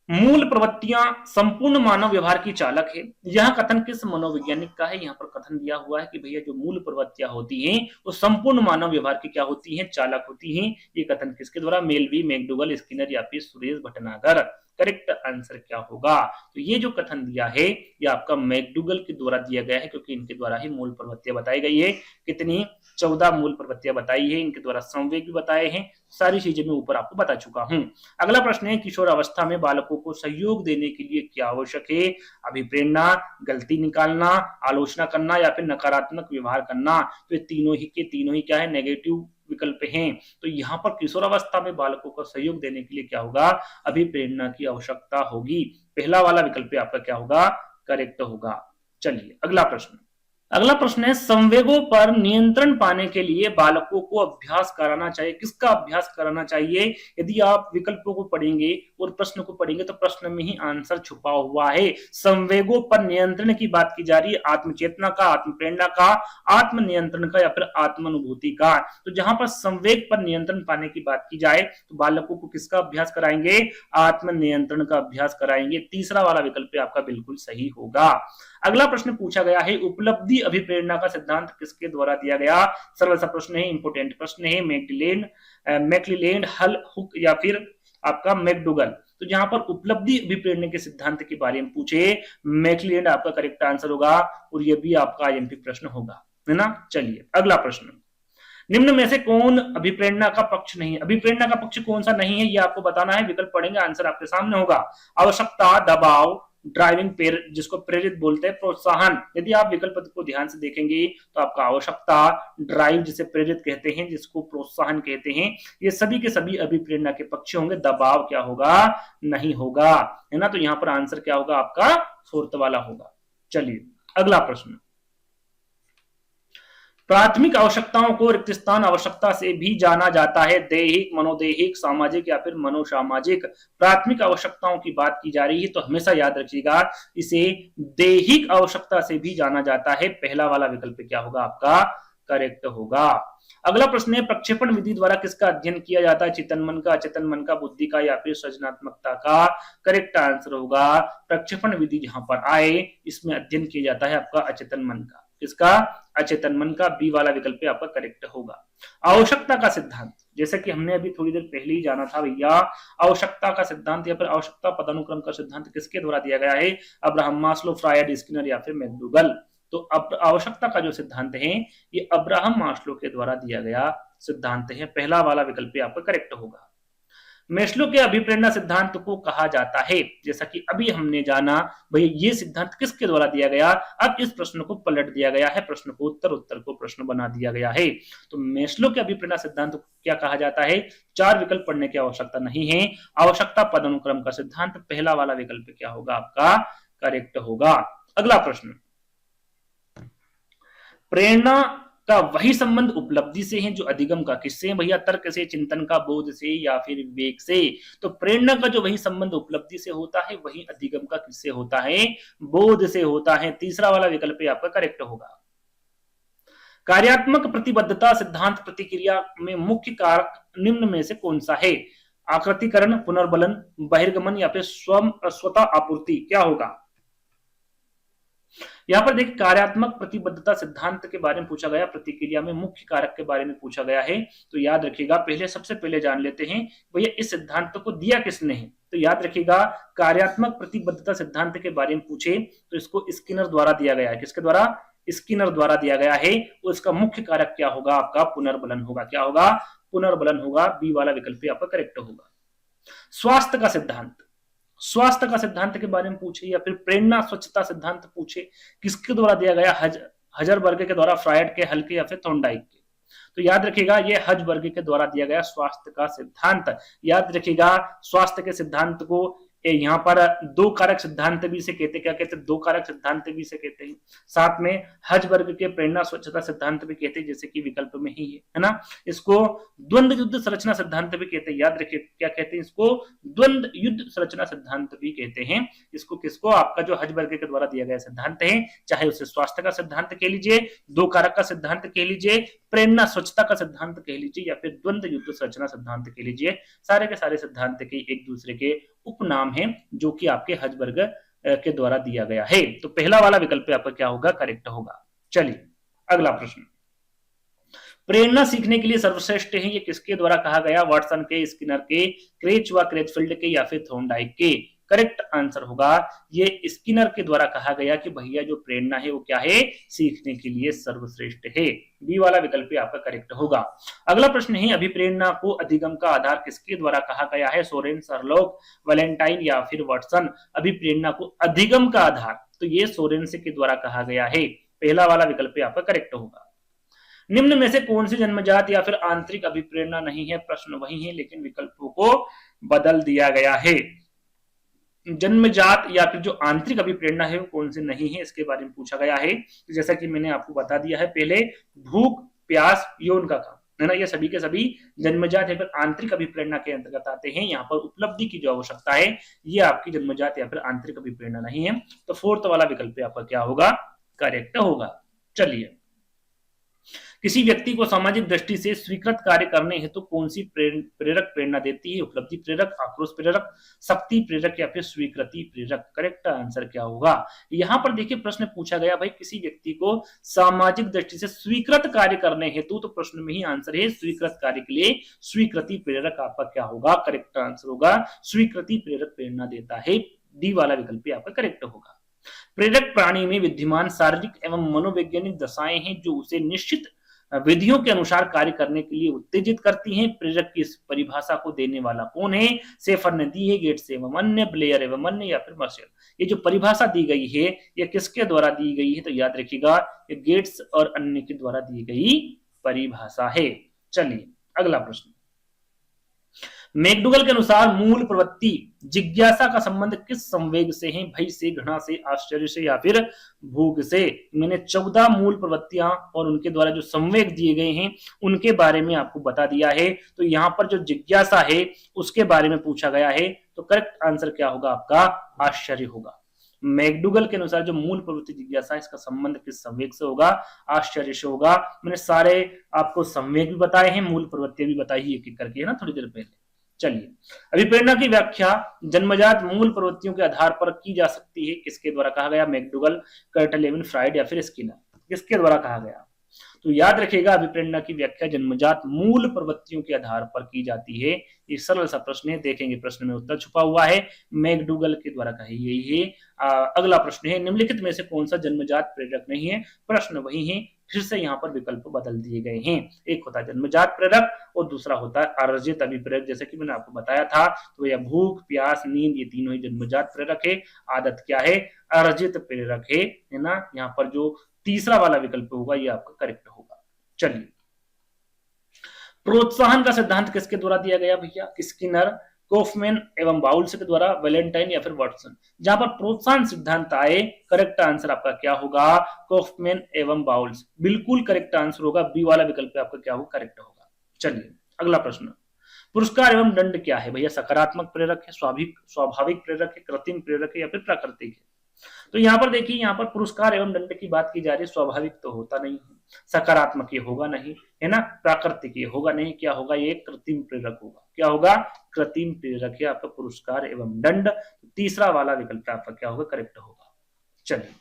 मूल प्रवृत्तियां संपूर्ण मानव व्यवहार की चालक है। यह कथन किस मनोवैज्ञानिक का है, यहाँ पर कथन दिया हुआ है कि भैया जो मूल प्रवृत्तियां होती हैं वो संपूर्ण मानव व्यवहार की क्या होती हैं, चालक होती हैं। ये कथन किसके द्वारा, मेलवी, मैकडूगल, स्किनर, या फिर सुरेश भटनागर। करेक्ट आंसर क्या होगा? तो ये जो कथन दिया है ये आपका मैकडूगल के द्वारा दिया गया है, क्योंकि इनके द्वारा ही मूल प्रवृत्तियां बताई गई है। कितनी? 14 मूल प्रवृत्तियां बताई है, इनके द्वारा संवेग भी बताए हैं। सारी चीजें मैं ऊपर आपको बता चुका हूं। अगला प्रश्न है, किशोर अवस्था में बालकों को सहयोग देने के लिए क्या आवश्यक है? अभिप्रेरणा, गलती निकालना, आलोचना करना या फिर नकारात्मक व्यवहार करना। तो ये तीनों ही के तीनों ही क्या है? नेगेटिव विकल्प हैं। तो यहाँ पर किशोरावस्था में बालकों को सहयोग देने के लिए क्या होगा? अभिप्रेरणा की आवश्यकता होगी। पहला वाला विकल्प आपका क्या होगा? करेक्ट होगा। चलिए अगला प्रश्न। अगला प्रश्न है, संवेगों पर नियंत्रण पाने के लिए बालकों को अभ्यास कराना चाहिए। किसका अभ्यास कराना चाहिए? यदि आप विकल्पों को पढ़ेंगे और प्रश्न को पढ़ेंगे तो प्रश्न में ही आंसर छुपा हुआ है। संवेगों पर नियंत्रण की बात की जा रही है, आत्मचेतना का, आत्मप्रेरणा का, आत्म नियंत्रण का या फिर आत्मानुभूति का। तो जहां पर संवेग पर नियंत्रण पाने की बात की जाए तो बालकों को किसका अभ्यास कराएंगे? आत्म नियंत्रण का अभ्यास कराएंगे। तीसरा वाला विकल्प आपका बिल्कुल सही होगा। अगला प्रश्न पूछा गया है, उपलब्धि अभिप्रेरणा का सिद्धांत किसके द्वारा दिया गया? सरल सा प्रश्न है, इंपोर्टेंट प्रश्न है। मैक्लिलैंड, हल, हुक या फिर आपका मैकडूगल। तो जहां पर उपलब्धि अभिप्रेरणा के सिद्धांत के बारे में पूछे, मैक्लिलैंड आपका करेक्ट आंसर होगा और यह भी आपका आईएमपी प्रश्न होगा, है ना। चलिए अगला प्रश्न, निम्न में से कौन अभिप्रेरणा का पक्ष नहीं है? अभिप्रेरणा का पक्ष कौन सा नहीं है ये आपको बताना है। विकल्प पढ़ेंगे, आंसर आपके सामने होगा। आवश्यकता, दबाव, ड्राइविंग, जिसको प्रेरित बोलते हैं, प्रोत्साहन। यदि आप विकल्प को ध्यान से देखेंगे तो आपका आवश्यकता, ड्राइव जिसे प्रेरित कहते हैं, जिसको प्रोत्साहन कहते हैं, ये सभी के सभी अभिप्रेरणा के पक्ष होंगे। दबाव क्या होगा? नहीं होगा, है ना। तो यहां पर आंसर क्या होगा आपका? फोर्थ वाला होगा। चलिए अगला प्रश्न, प्राथमिक आवश्यकताओं को रिक्त स्थान आवश्यकता से भी जाना जाता है। दैहिक, मनोदैहिक, सामाजिक या फिर मनोसामाजिक। प्राथमिक आवश्यकताओं की बात की जा रही है तो हमेशा याद रखिएगा इसे दैहिक आवश्यकता से भी जाना जाता है। पहला वाला विकल्प क्या होगा आपका? करेक्ट होगा। अगला प्रश्न है, प्रक्षेपण विधि द्वारा किसका अध्ययन किया जाता है? चेतन मन का, अचेतन मन का, बुद्धि का या फिर सृजनात्मकता का? करेक्ट आंसर होगा प्रक्षेपण विधि जहां पर आए इसमें अध्ययन किया जाता है आपका अचेतन मन का। किसका? अचेतन मन का। बी वाला विकल्प आपका करेक्ट होगा। आवश्यकता का सिद्धांत, जैसा कि हमने अभी थोड़ी देर पहले ही जाना था भैया, आवश्यकता का सिद्धांत या फिर आवश्यकता पदानुक्रम का सिद्धांत किसके द्वारा दिया गया है? अब्राहम मास्लो, फ्रायड, स्किनर या फिर मैकडूगल। तो अब आवश्यकता का जो सिद्धांत है ये अब्राहम मास्लो के द्वारा दिया गया सिद्धांत है। पहला वाला विकल्प आपका करेक्ट होगा। मेस्लो के अभिप्रेरणा सिद्धांत को कहा जाता है, जैसा कि अभी हमने जाना भाई ये सिद्धांत किसके द्वारा दिया गया। अब इस प्रश्न को पलट दिया गया है, प्रश्न को उत्तर, उत्तर को प्रश्न बना दिया गया है। तो मेस्लो के अभिप्रेरणा सिद्धांत को क्या कहा जाता है? 4 विकल्प पढ़ने की आवश्यकता नहीं है। आवश्यकता पदानुक्रम का सिद्धांत, पहला वाला विकल्प क्या होगा आपका? करेक्ट होगा। अगला प्रश्न, प्रेरणा का वही संबंध उपलब्धि से है जो अधिगम का किससे है भैया? तर्क से, चिंतन का, बोध से या फिर विवेक से। तो प्रेरणा का जो वही संबंध उपलब्धि से होता है वही अधिगम का किससे होता है? बोध से होता है। तीसरा वाला विकल्प आपका करेक्ट होगा। कार्यात्मक प्रतिबद्धता सिद्धांत प्रतिक्रिया में मुख्य कारक निम्न में से कौन सा है? आकृतिकरण, पुनर्बलन, बहिर्गमन या फिर स्वतः आपूर्ति। क्या होगा? यहां पर देखिए कार्यात्मक प्रतिबद्धता सिद्धांत के बारे में पूछा गया, प्रतिक्रिया में मुख्य कारक के बारे में पूछा गया है। तो याद रखिएगा, पहले सबसे पहले जान लेते हैं भैया इस सिद्धांत को दिया किसने है। तो याद रखिएगा कार्यात्मक प्रतिबद्धता सिद्धांत के बारे में पूछे तो इसको स्किनर द्वारा दिया गया है। किसके द्वारा? स्किनर द्वारा दिया गया है। और इसका मुख्य कारक क्या होगा आपका? पुनर्बलन होगा। क्या होगा? पुनर्बलन होगा। बी वाला विकल्प आपका करेक्ट होगा। स्वास्थ्य का सिद्धांत, स्वास्थ्य का सिद्धांत के बारे में पूछे या फिर प्रेरणा स्वच्छता सिद्धांत पूछे, किसके द्वारा दिया गया? हजरबर्ग के द्वारा, फ्रायड के, हल्के या फिर थॉर्नडाइक के। तो याद रखिएगा ये हजबर्ग के द्वारा दिया गया स्वास्थ्य का सिद्धांत। याद रखिएगा स्वास्थ्य के सिद्धांत को यहाँ पर 2 कारक सिद्धांत भी से कहते, क्या कहते हैं? 2 कारक सिद्धांत भी से कहते हैं। साथ में हजबर्ग के प्रेरणा स्वच्छता सिद्धांत भी कहते हैं, जैसे कि विकल्प में ही है ना। इसको द्वंद्व युद्ध संरचना सिद्धांत भी कहते हैं। याद रखिए क्या कहते हैं इसको? द्वंद्व युद्ध संरचना सिद्धांत भी कहते हैं इसको। किसको? आपका जो हजबर्ग के द्वारा दिया गया सिद्धांत है, चाहे उसे स्वास्थ्य का सिद्धांत कह लीजिए, 2 कारक का सिद्धांत कह लीजिए, प्रेरणा स्वच्छता का सिद्धांत कह लीजिए या फिर द्वंद्व युद्ध संरचना सिद्धांत कह लीजिए, सारे के सारे सिद्धांत के एक दूसरे के उपनाम है जो कि आपके हजबर्ग के द्वारा दिया गया है। तो पहला वाला विकल्प आपका क्या होगा? करेक्ट होगा। चलिए अगला प्रश्न, प्रेरणा सीखने के लिए सर्वश्रेष्ठ है ये किसके द्वारा कहा गया? वाटसन के, स्किनर के, क्रेच व क्रेचफील्ड के या फिर थॉर्नडाइक के। करेक्ट आंसर होगा ये स्किनर के द्वारा कहा गया कि भैया जो प्रेरणा है वो क्या है, सीखने के लिए सर्वश्रेष्ठ है। बी वाला विकल्प आपका करेक्ट होगा। अगला प्रश्न है अभिप्रेरणा को अधिगम का आधार किसके द्वारा कहा गया है, सोरेन, शर्लॉक, वैलेंटाइन या फिर वाटसन। अभिप्रेरणा को अधिगम का आधार तो ये सोरेन के द्वारा कहा गया है। पहला वाला विकल्प आपका करेक्ट होगा। निम्न में से कौन सी जन्मजात या फिर आंतरिक अभिप्रेरणा नहीं है, प्रश्न वही है लेकिन विकल्पों को बदल दिया गया है। जन्मजात या फिर जो आंतरिक अभिप्रेरणा है वो कौन सी नहीं है इसके बारे में पूछा गया है। तो जैसा कि मैंने आपको बता दिया है पहले, भूख, प्यास, यौन का काम है ना, ये सभी के सभी जन्मजात या फिर आंतरिक अभिप्रेरणा के अंतर्गत आते हैं। यहाँ पर उपलब्धि की जो आवश्यकता है ये आपकी जन्मजात या फिर आंतरिक अभिप्रेरणा नहीं है। तो फोर्थ वाला विकल्प आपका क्या होगा, करेक्ट होगा। चलिए, किसी व्यक्ति को सामाजिक दृष्टि से स्वीकृत कार्य करने हेतु तो कौन सी प्रेरक प्रेरणा देती है, उपलब्धि प्रेरक, आक्रोश प्रेरक, शक्ति प्रेरक या फिर स्वीकृति प्रेरक। करेक्ट आंसर क्या होगा, यहां पर देखिए प्रश्न पूछा गया भाई किसी व्यक्ति को सामाजिक दृष्टि से स्वीकृत कार्य करने हेतु तो प्रश्न में ही आंसर है स्वीकृत कार्य के लिए स्वीकृति प्रेरक आपका क्या होगा, करेक्ट आंसर होगा स्वीकृति प्रेरक प्रेरणा देता है। डी वाला विकल्प आपका करेक्ट होगा। प्रेरक प्राणी में विद्यमान शारीरिक एवं मनोवैज्ञानिक दशाएं हैं जो उसे निश्चित विधियों के अनुसार कार्य करने के लिए उत्तेजित करती हैं। प्रेरक की इस परिभाषा को देने वाला कौन है, सेफर ने दी है, गेट्स एवं अन्य, ब्लेयर एवं अन्य या फिर मार्शल। ये जो परिभाषा दी गई है ये किसके द्वारा दी गई है, तो याद रखिएगा ये गेट्स और अन्य के द्वारा दी गई परिभाषा है। चलिए अगला प्रश्न, मैकडूगल के अनुसार मूल प्रवृत्ति जिज्ञासा का संबंध किस संवेग से है, भय से, घृणा से, आश्चर्य से या फिर भूख से। मैंने 14 मूल प्रवृत्तियां और उनके द्वारा जो संवेग दिए गए हैं उनके बारे में आपको बता दिया है। तो यहाँ पर जो जिज्ञासा है उसके बारे में पूछा गया है। तो करेक्ट आंसर क्या होगा आपका, आश्चर्य होगा। मैकडूगल के अनुसार जो मूल प्रवृत्ति जिज्ञासा है इसका संबंध किस संवेग से होगा, आश्चर्य से होगा। मैंने सारे आपको संवेग भी बताए हैं, मूल प्रवृत्तियां भी बताई एक एक करके है ना थोड़ी देर पहले। चलिए, अभिप्रेरणा की व्याख्या जन्मजात मूल प्रवृत्तियों के आधार पर की जा सकती है, किसके द्वारा कहा गया, मैकडूगल, कर्ट लेविन, फ्राइड या फिर स्किनर, किसके द्वारा कहा गया। तो याद रखिएगा अभिप्रेरणा की व्याख्या जन्मजात मूल प्रवृत्तियों के आधार पर की जाती है। ये सरल सा प्रश्न है, देखेंगे प्रश्न में उत्तर छुपा हुआ है, मैकडूगल के द्वारा कही गई है। अगला प्रश्न है निम्नलिखित में से कौन सा जन्मजात प्रेरक नहीं है, प्रश्न वही है, फिर से यहाँ पर विकल्प बदल दिए गए हैं। एक होता है जन्मजात प्रेरक और दूसरा होता है अर्जित अभिप्रेरक। जैसे कि मैंने आपको बताया था तो यह भूख, प्यास, नींद ये तीनों ही जन्मजात प्रेरक है। आदत क्या है, अर्जित प्रेरक है ना। यहाँ पर जो तीसरा वाला विकल्प होगा ये आपका करेक्ट होगा। चलिए, प्रोत्साहन का सिद्धांत किसके द्वारा दिया गया भैया, स्किनर, कॉफमैन एवं बाउल्स के द्वारा, वैलेंटाइन या फिर वाटसन। जहां पर प्रोत्साहन सिद्धांत आए करेक्ट आंसर आपका क्या होगा, कॉफमैन एवं बाउल्स, बिल्कुल करेक्ट आंसर होगा। बी वाला विकल्प आपका क्या होगा, करेक्ट होगा। चलिए अगला प्रश्न, पुरस्कार एवं दंड क्या है भैया, सकारात्मक प्रेरक है, स्वाभाविक प्रेरक है, कृत्रिम प्रेरक है या फिर प्राकृतिक है। तो यहाँ पर देखिए, यहाँ पर पुरस्कार एवं दंड की बात की जा रही है, स्वाभाविक तो होता नहीं है, सकारात्मक ये होगा नहीं है ना, प्राकृतिक ये होगा नहीं, क्या होगा, ये कृत्रिम प्रेरक होगा। क्या होगा, कृत्रिम प्रेरक है आपका पुरस्कार एवं दंड। तीसरा वाला विकल्प आपका क्या होगा, करेक्ट होगा। चलिए,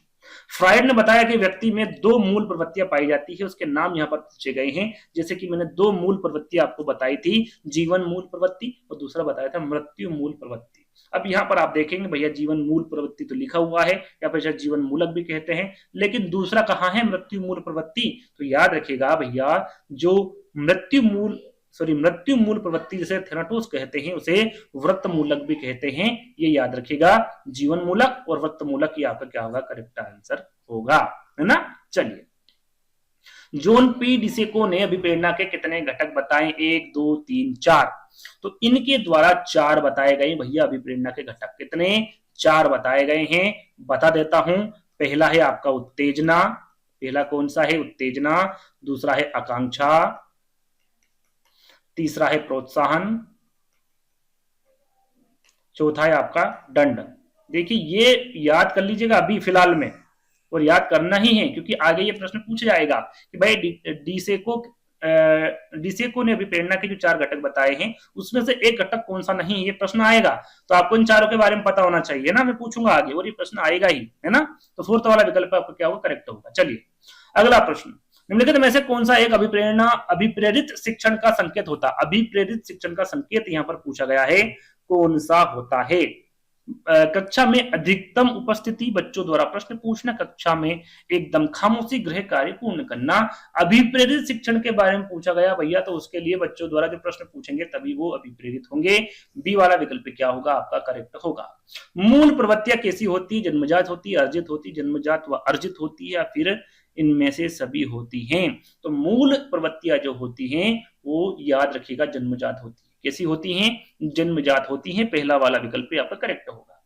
फ्राइड ने बताया कि व्यक्ति में दो मूल प्रवृत्तियां पाई जाती है, उसके नाम यहाँ पर पूछे गए हैं। जैसे कि मैंने दो मूल प्रवृत्तियां आपको बताई थी, जीवन मूल प्रवृत्ति और दूसरा बताया था मृत्यु मूल प्रवृत्ति। अब यहाँ पर आप देखेंगे भैया जीवन मूल प्रवृत्ति तो लिखा हुआ है या फिर जीवन मूलक भी कहते हैं, लेकिन दूसरा कहाँ है, मृत्यु मूल प्रवृत्ति। तो याद रखिएगा भैया जो मृत्यु मूल प्रवृत्ति जिसे थेनाटोस कहते हैं उसे व्रत मूलक भी कहते हैं, ये याद रखिएगा। जीवन मूलक और व्रत मूलक ये आपका क्या होगा, करेक्ट आंसर होगा, है ना। चलिए, जॉन पी डिसेको ने अभिप्रेरणा के कितने घटक बताए, 1 2 3 4। तो इनके द्वारा 4 बताए गए भैया अभिप्रेरणा के घटक, कितने, 4 बताए गए हैं, बता देता हूं। पहला है आपका उत्तेजना, पहला कौन सा है, उत्तेजना। दूसरा है आकांक्षा, तीसरा है प्रोत्साहन, चौथा है आपका दंड। देखिए ये याद कर लीजिएगा अभी फिलहाल में, और याद करना ही है क्योंकि आगे ये प्रश्न पूछ जाएगा कि भाई डिसेको ने अभिप्रेरणा के जो 4 घटक बताए हैं उसमें से एक घटक कौन सा नहीं, ये प्रश्न आएगा। तो आपको इन चारों के बारे में पता होना चाहिए ना, मैं पूछूंगा आगे और ये प्रश्न आएगा ही, है ना। तो फोर्थ वाला विकल्प आपको क्या होगा, करेक्ट होगा। चलिए अगला प्रश्न, निम्नलिखित में से कौन सा एक अभिप्रेरणा अभिप्रेरित शिक्षण का संकेत होता, अभिप्रेरित शिक्षण का संकेत यहाँ पर पूछा गया है, कौन सा होता है कक्षा में अधिकतम उपस्थिति, बच्चों द्वारा प्रश्न पूछना, कक्षा में एकदम खामोशी, गृह कार्य पूर्ण करना। अभिप्रेरित शिक्षण के बारे में पूछा गया भैया, तो उसके लिए बच्चों द्वारा जो प्रश्न पूछेंगे तभी वो अभिप्रेरित होंगे। बी वाला विकल्प क्या होगा आपका करेक्ट होगा। मूल प्रवृत्तियां कैसी होती है? जन्मजात होती है, अर्जित होती है, जन्मजात व अर्जित होती है, या फिर इनमें से सभी होती हैं? तो मूल प्रवृत्तियां जो होती हैं वो याद रखिएगा जन्मजात होती है। कैसी होती हैं? जन्मजात होती हैं। पहला वाला विकल्प आपका करेक्ट होगा।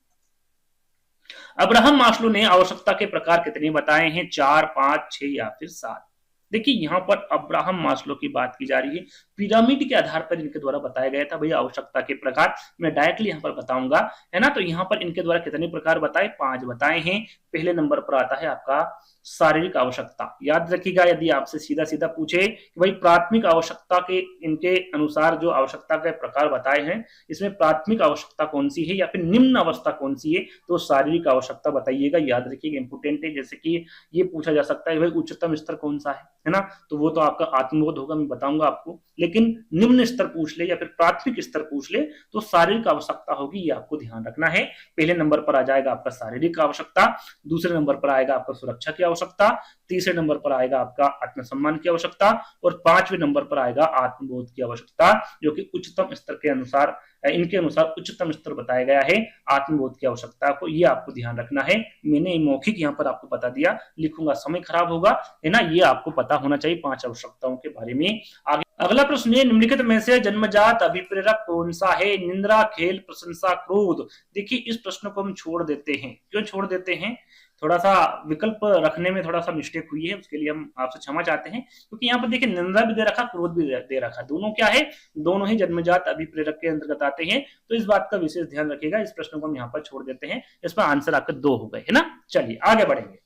अब्राहम मास्लो ने आवश्यकता के प्रकार कितने बताए हैं? 4, 5, 6 या फिर 7? देखिए यहां पर अब्राहम मास्लो की बात की जा रही है, पिरामिड के आधार पर इनके द्वारा बताया गया था भैया आवश्यकता के प्रकार। मैं डायरेक्टली यहां पर बताऊंगा, है ना। तो यहां पर इनके द्वारा कितने प्रकार बताए? 5 बताए हैं। पहले नंबर पर आता है आपका शारीरिक आवश्यकता। याद रखिएगा, यदि आपसे सीधा सीधा पूछे कि भाई प्राथमिक आवश्यकता के इनके अनुसार जो आवश्यकता के प्रकार बताए हैं, इसमें प्राथमिक आवश्यकता कौन सी है या फिर निम्न अवस्था कौन सी है, तो शारीरिक आवश्यकता बताइएगा। याद रखिएगा, इंपोर्टेंट है। जैसे कि ये पूछा जा सकता है भाई उच्चतम स्तर कौन सा है ना, तो वो तो आपका आत्मबोध होगा, मैं बताऊंगा आपको। लेकिन निम्न स्तर पूछ ले या फिर प्राथमिक स्तर पूछ ले तो शारीरिक आवश्यकता होगी, ये आपको ध्यान रखना है। पहले नंबर पर आ जाएगा आपका शारीरिक आवश्यकता, दूसरे नंबर पर आएगा आपका सुरक्षा की आवश्यकता, तीसरे नंबर पर आएगा आपका आत्मसम्मान की आवश्यकता, और 5वें नंबर पर आएगा आत्मबोध की आवश्यकता, जो कि उच्चतम स्तर के अनुसार, इनके अनुसार उच्चतम स्तर बताया गया है आत्मबोध की आवश्यकता को। ये आपको ध्यान रखना है। मैंने मौखिक यहाँ पर आपको बता दिया, लिखूंगा समय खराब होगा, है ना। ये आपको पता होना चाहिए 5 आवश्यकताओं के बारे में। आगे अगला प्रश्न है, निम्नलिखित में से जन्मजात अभिप्रेरक कौन सा है? निंद्रा, खेल, प्रशंसा, क्रोध। देखिए इस प्रश्न को हम छोड़ देते हैं। क्यों छोड़ देते हैं? थोड़ा सा विकल्प रखने में थोड़ा सा मिस्टेक हुई है, उसके लिए हम आपसे क्षमा चाहते हैं। क्योंकि यहाँ पर देखिए निंदा भी दे रखा, क्रोध भी दे रखा, दोनों क्या है? दोनों ही जन्मजात अभिप्रेरक के अंतर्गत आते हैं। तो इस बात का विशेष ध्यान रखिएगा। इस प्रश्न को हम यहाँ पर छोड़ देते हैं। इसमें आंसर आपके 2 हो गए, है ना। चलिए आगे बढ़ेंगे।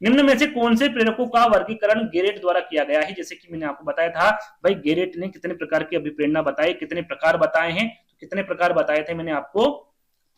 निम्न में से कौन से प्रेरकों का वर्गीकरण गेरेट द्वारा किया गया है? जैसे कि मैंने आपको बताया था भाई, गेरेट ने कितने प्रकार की अभिप्रेरणा बताई, कितने प्रकार बताए हैं? तो कितने प्रकार बताए थे? मैंने आपको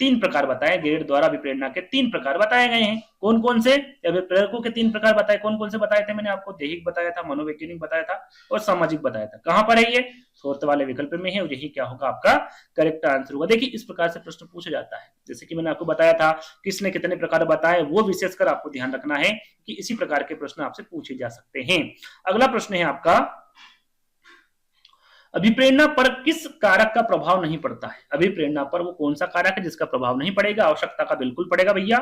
3 प्रकार बताए। गेरेट द्वारा अभिप्रेरणा के 3 प्रकार बताए गए हैं। कौन कौन से? प्रेरकों के 3 प्रकार बताए। कौन कौन से बताए थे? मैंने आपको दैहिक बताया था, मनोवैज्ञानिक बताया था और सामाजिक बताया था। कहां पर है ये? 4th वाले विकल्प में है, और यही क्या होगा आपका करेक्ट आंसर होगा। देखिए इस प्रकार से प्रश्न पूछा जाता है। जैसे कि मैंने आपको बताया था किसने कितने प्रकार बताए, वो विशेषकर आपको ध्यान रखना है कि इसी प्रकार के प्रश्न आपसे पूछे जा सकते हैं। अगला प्रश्न है आपका, अभिप्रेरणा पर किस कारक का प्रभाव नहीं पड़ता है? अभिप्रेरणा पर वो कौन सा कारक है जिसका प्रभाव नहीं पड़ेगा? आवश्यकता का बिल्कुल पड़ेगा भैया,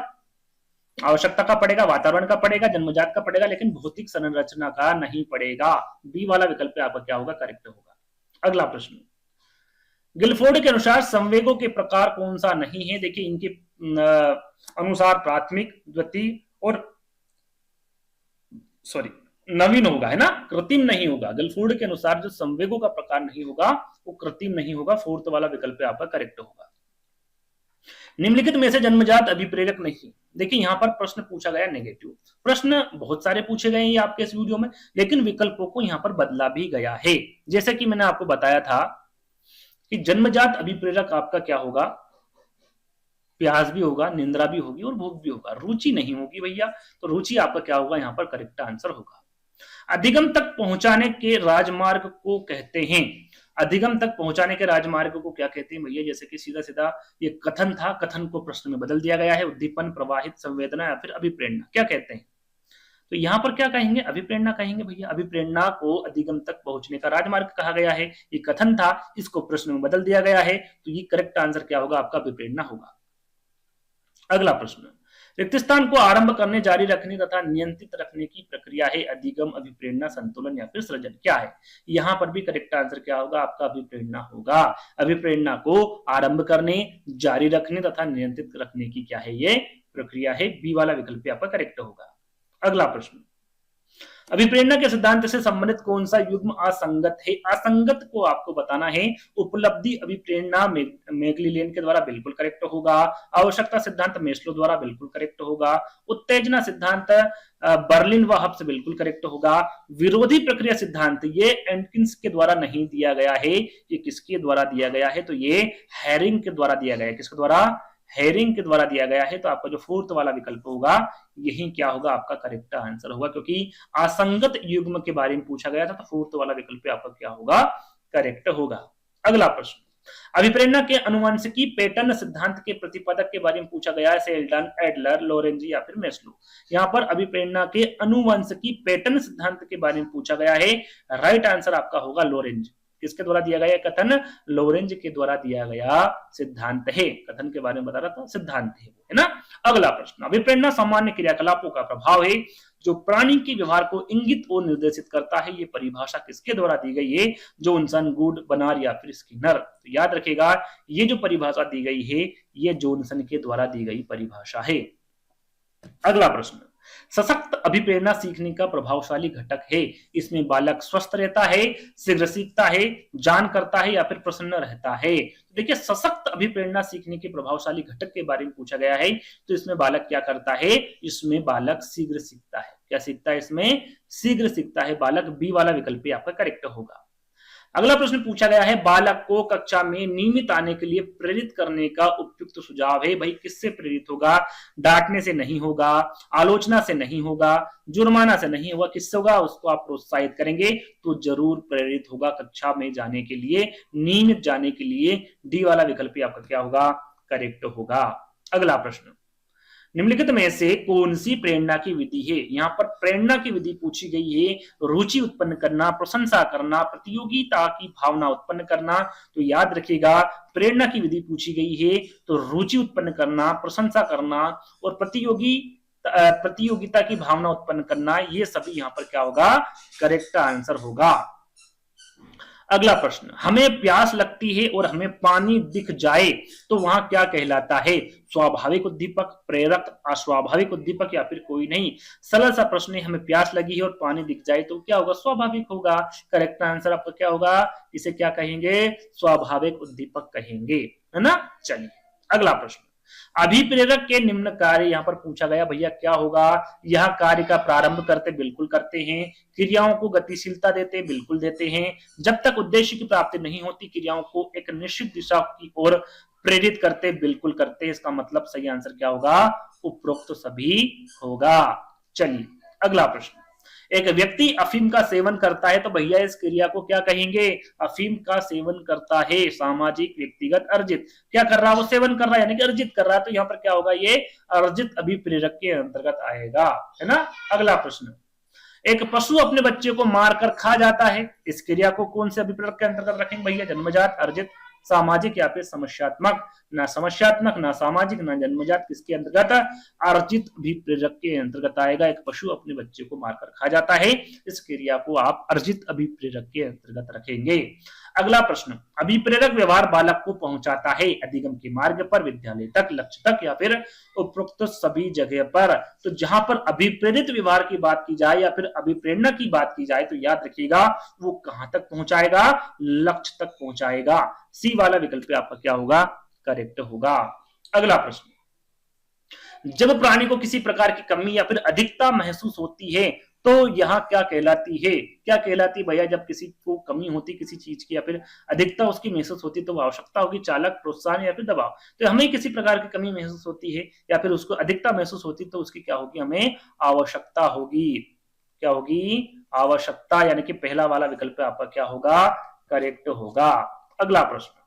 आवश्यकता का पड़ेगा, वातावरण का पड़ेगा, जन्मजात का पड़ेगा, लेकिन भौतिक संरचना का नहीं पड़ेगा। बी वाला विकल्प आपका क्या होगा? करेक्ट होगा। अगला प्रश्न, गिलफोर्ड के अनुसार संवेगों के प्रकार कौन सा नहीं है? देखिए इनके अनुसार प्राथमिक, द्वितीय और नवीन होगा, है ना, कृत्रिम नहीं होगा। गिलफोर्ड के अनुसार जो संवेगों का प्रकार नहीं होगा वो कृत्रिम नहीं होगा। 4th वाला विकल्प आपका करेक्ट होगा। निम्नलिखित में से जन्मजात अभिप्रेरक नहीं। देखिए यहां पर प्रश्न पूछा गया नेगेटिव। प्रश्न बहुत सारे पूछे गए हैं आपके इस वीडियो में, लेकिन विकल्पों को यहां पर बदला भी गया है। जैसे कि मैंने आपको बताया था कि जन्मजात अभिप्रेरक आपका क्या होगा? प्यास भी होगा, निंद्रा भी होगी और भूख भी होगा। रुचि नहीं होगी भैया, तो रुचि आपका क्या होगा? यहाँ पर करेक्ट आंसर होगा। अधिगम तक पहुंचाने के राजमार्ग को कहते हैं। अधिगम तक पहुंचाने के राजमार्ग को क्या कहते हैं भैया? जैसे कि सीधा सीधा ये कथन था, कथन को प्रश्न में बदल दिया गया है। उद्दीपन, प्रवाहित, संवेदना या फिर अभिप्रेरणा, क्या कहते हैं? तो यहाँ पर क्या कहेंगे? अभिप्रेरणा कहेंगे भैया। अभिप्रेरणा को अधिगम तक पहुंचने का राजमार्ग कहा गया है। ये कथन था, इसको प्रश्न में बदल दिया गया है, तो ये करेक्ट आंसर क्या होगा? आपका अभिप्रेरणा होगा। अगला प्रश्न, रिक्त स्थान को आरंभ करने, जारी रखने तथा नियंत्रित रखने की प्रक्रिया है अधिगम, अभिप्रेरणा, संतुलन या फिर सृजन? क्या है? यहाँ पर भी करेक्ट आंसर क्या होगा? आपका अभिप्रेरणा होगा। अभिप्रेरणा को आरंभ करने, जारी रखने तथा नियंत्रित रखने की क्या है? ये प्रक्रिया है। बी वाला विकल्प आपका करेक्ट होगा। अगला प्रश्न, अभिप्रेरणा के सिद्धांत से संबंधित कौन सा युग्म असंगत है? असंगत को आपको बताना है। उपलब्धि अभिप्रेरणा मैक्लेलेन के द्वारा बिल्कुल करेक्ट होगा। आवश्यकता सिद्धांत मेस्लो द्वारा बिल्कुल करेक्ट होगा। उत्तेजना सिद्धांत बर्लिन व हब्स बिल्कुल करेक्ट होगा। विरोधी प्रक्रिया सिद्धांत ये एंटकिंस के द्वारा नहीं दिया गया है, ये किसके द्वारा दिया गया है? तो ये हैरिंग के द्वारा दिया गया है। किसके द्वारा? हेरिंग के द्वारा दिया गया है। तो आपका जो 4th वाला विकल्प होगा यही क्या होगा? आपका करेक्ट आंसर होगा, क्योंकि असंगत युग्म के बारे में पूछा गया था। तो 4th वाला विकल्प आपका क्या होगा? करेक्ट होगा। अगला प्रश्न, अभिप्रेरणा के अनुवंशिकी पैटर्न सिद्धांत के प्रतिपादक के बारे में पूछा गया है, सेल्डन, एडलर, लोरेंज या फिर मेस्लो। यहाँ पर अभिप्रेरणा के अनुवंशिकी पैटर्न सिद्धांत के बारे में पूछा गया है। राइट आंसर आपका होगा लोरेंज। किसके द्वारा दिया गया कथन? लोरेंज के द्वारा दिया गया सिद्धांत है। कथन के बारे में बता रहा था, सिद्धांत है ना। अगला प्रश्न, अभिप्रेरणा सामान्य क्रियाकलापों का प्रभाव है जो प्राणी के व्यवहार को इंगित और निर्देशित करता है। ये परिभाषा किसके द्वारा दी गई है? जॉनसन, गुड, बनार या फिर स्किनर। तो याद रखिएगा, ये जो परिभाषा दी गई है ये जॉनसन के द्वारा दी गई परिभाषा है। अगला प्रश्न, सशक्त अभिप्रेरणा सीखने का प्रभावशाली घटक है। इसमें बालक स्वस्थ रहता है, शीघ्र सीखता है, जान करता है या फिर प्रसन्न रहता है। तो देखिए, सशक्त अभिप्रेरणा सीखने के प्रभावशाली घटक के बारे में पूछा गया है। तो इसमें बालक क्या करता है? इसमें बालक शीघ्र सीखता है। क्या सीखता है? इसमें शीघ्र सीखता है बालक। बी वाला विकल्प आपका करेक्ट होगा। अगला प्रश्न पूछा गया है, बालक को कक्षा में नियमित आने के लिए प्रेरित करने का उपयुक्त सुझाव है। भाई किससे प्रेरित होगा? डांटने से नहीं होगा, आलोचना से नहीं होगा, जुर्माना से नहीं होगा। किससे होगा? उसको आप प्रोत्साहित करेंगे तो जरूर प्रेरित होगा कक्षा में जाने के लिए, नियमित जाने के लिए। डी वाला विकल्प आपका क्या होगा? करेक्ट होगा। अगला प्रश्न, निम्नलिखित में से कौन सी प्रेरणा की विधि है? यहाँ पर प्रेरणा की विधि पूछी गई है। रुचि उत्पन्न करना, प्रशंसा करना, प्रतियोगिता की भावना उत्पन्न करना। तो याद रखिएगा, प्रेरणा की विधि पूछी गई है तो रुचि उत्पन्न करना, प्रशंसा करना और प्रतियोगिता की भावना उत्पन्न करना, ये सभी यहाँ पर क्या होगा? करेक्ट आंसर होगा। अगला प्रश्न, हमें प्यास लगती है और हमें पानी दिख जाए तो वहां क्या कहलाता है? स्वाभाविक उद्दीपक, प्रेरक, अस्वाभाविक उद्दीपक या फिर कोई नहीं। सरल सा प्रश्न है, हमें प्यास लगी है और पानी दिख जाए तो क्या होगा? स्वाभाविक होगा। करेक्ट आंसर आपका क्या होगा? इसे क्या कहेंगे? स्वाभाविक उद्दीपक कहेंगे, है ना। चलिए अगला प्रश्न, अभिप्रेरक के निम्न कार्य यहाँ पर पूछा गया। भैया क्या होगा? यह कार्य का प्रारंभ करते, बिल्कुल करते हैं। क्रियाओं को गतिशीलता देते, बिल्कुल देते हैं। जब तक उद्देश्य की प्राप्ति नहीं होती, क्रियाओं को एक निश्चित दिशा की ओर प्रेरित करते, बिल्कुल करते हैं। इसका मतलब सही आंसर क्या होगा? उपरोक्त सभी होगा। चलिए अगला प्रश्न, एक व्यक्ति अफीम का सेवन करता है तो भैया इस क्रिया को क्या कहेंगे? अफीम का सेवन करता है, सामाजिक, व्यक्तिगत, अर्जित। क्या कर रहा है? वो सेवन कर रहा है यानी कि अर्जित कर रहा है। तो यहाँ पर क्या होगा? ये अर्जित अभिप्रेरक के अंतर्गत आएगा, है ना। अगला प्रश्न, एक पशु अपने बच्चे को मारकर खा जाता है। इस क्रिया को कौन से अभिप्रेरक के अंतर्गत रखेंगे भैया? जन्मजात, अर्जित, सामाजिक या फिर समस्यात्मक? ना समस्यात्मक, ना सामाजिक, ना जन्मजात। किसके अंतर्गत? अर्जित अभिप्रेरक के अंतर्गत आएगा। एक पशु अपने बच्चे को मारकर खा जाता है, इस क्रिया को आप अर्जित अभिप्रेरक के अंतर्गत रखेंगे। अगला प्रश्न, अभिप्रेरक व्यवहार बालक को पहुंचाता है अधिगम के मार्ग पर, विद्यालय तक, लक्ष्य तक या फिर उपरोक्त सभी जगह पर। तो जहां पर अभिप्रेरित व्यवहार की बात की जाए या फिर अभिप्रेरणा की बात की जाए तो याद रखिएगा वो कहां तक पहुंचाएगा? लक्ष्य तक पहुंचाएगा। सी वाला विकल्प आपका क्या होगा? करेक्ट होगा। अगला प्रश्न, जब प्राणी को किसी प्रकार की कमी या फिर अधिकता महसूस होती है तो यह क्या कहलाती है? क्या कहलाती भैया? जब किसी को कमी होती किसी चीज की या फिर अधिकता उसकी महसूस होती तो आवश्यकता होगी, चालक, प्रोत्साहन या फिर दबाव। तो हमें किसी प्रकार की कमी महसूस होती है या फिर उसको अधिकता महसूस होती तो उसकी क्या होगी? हमें आवश्यकता होगी। क्या होगी? आवश्यकता, यानी कि पहला वाला विकल्प आपका क्या होगा? करेक्ट होगा। अगला प्रश्न,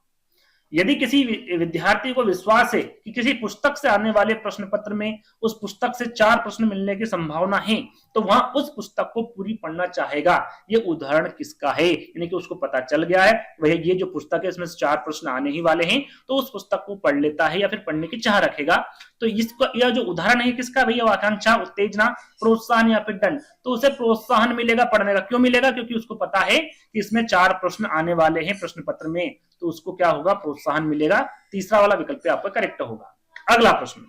यदि किसी विद्यार्थी को विश्वास है कि किसी पुस्तक से आने वाले प्रश्न पत्र में उस पुस्तक से 4 प्रश्न मिलने की संभावना है तो वहां उस पुस्तक को पूरी पढ़ना चाहेगा। ये उदाहरण किसका है? यानी कि उसको पता चल गया है वह ये जो पुस्तक है इसमें से 4 प्रश्न आने ही वाले हैं तो उस पुस्तक को पढ़ लेता है या फिर पढ़ने की चाह रखेगा। तो इसका यह जो उदाहरण है किसका भैया? आकांक्षा, उत्तेजना, प्रोत्साहन या फिर दंड। तो उसे प्रोत्साहन मिलेगा पढ़ने का। क्यों मिलेगा? क्योंकि उसको पता है कि इसमें 4 प्रश्न आने वाले हैं प्रश्न पत्र में, तो उसको क्या होगा? प्रोत्साहन मिलेगा। तीसरा वाला विकल्प आपका करेक्ट होगा। अगला प्रश्न,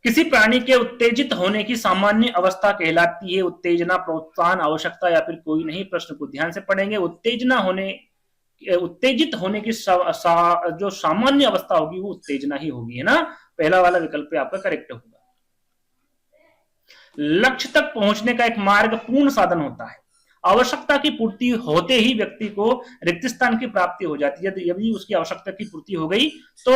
किसी प्राणी के उत्तेजित होने की सामान्य अवस्था कहलाती है उत्तेजना, प्रोत्साहन, आवश्यकता या फिर कोई नहीं। प्रश्न को ध्यान से पढ़ेंगे। उत्तेजित होने की जो सामान्य अवस्था होगी वो उत्तेजना ही होगी, है ना। पहला वाला विकल्प आपका करेक्ट होगा। लक्ष्य तक पहुंचने का एक मार्ग पूर्ण साधन होता है। आवश्यकता की पूर्ति होते ही व्यक्ति को रिक्त स्थान की प्राप्ति हो जाती है। यदि उसकी आवश्यकता की पूर्ति हो गई तो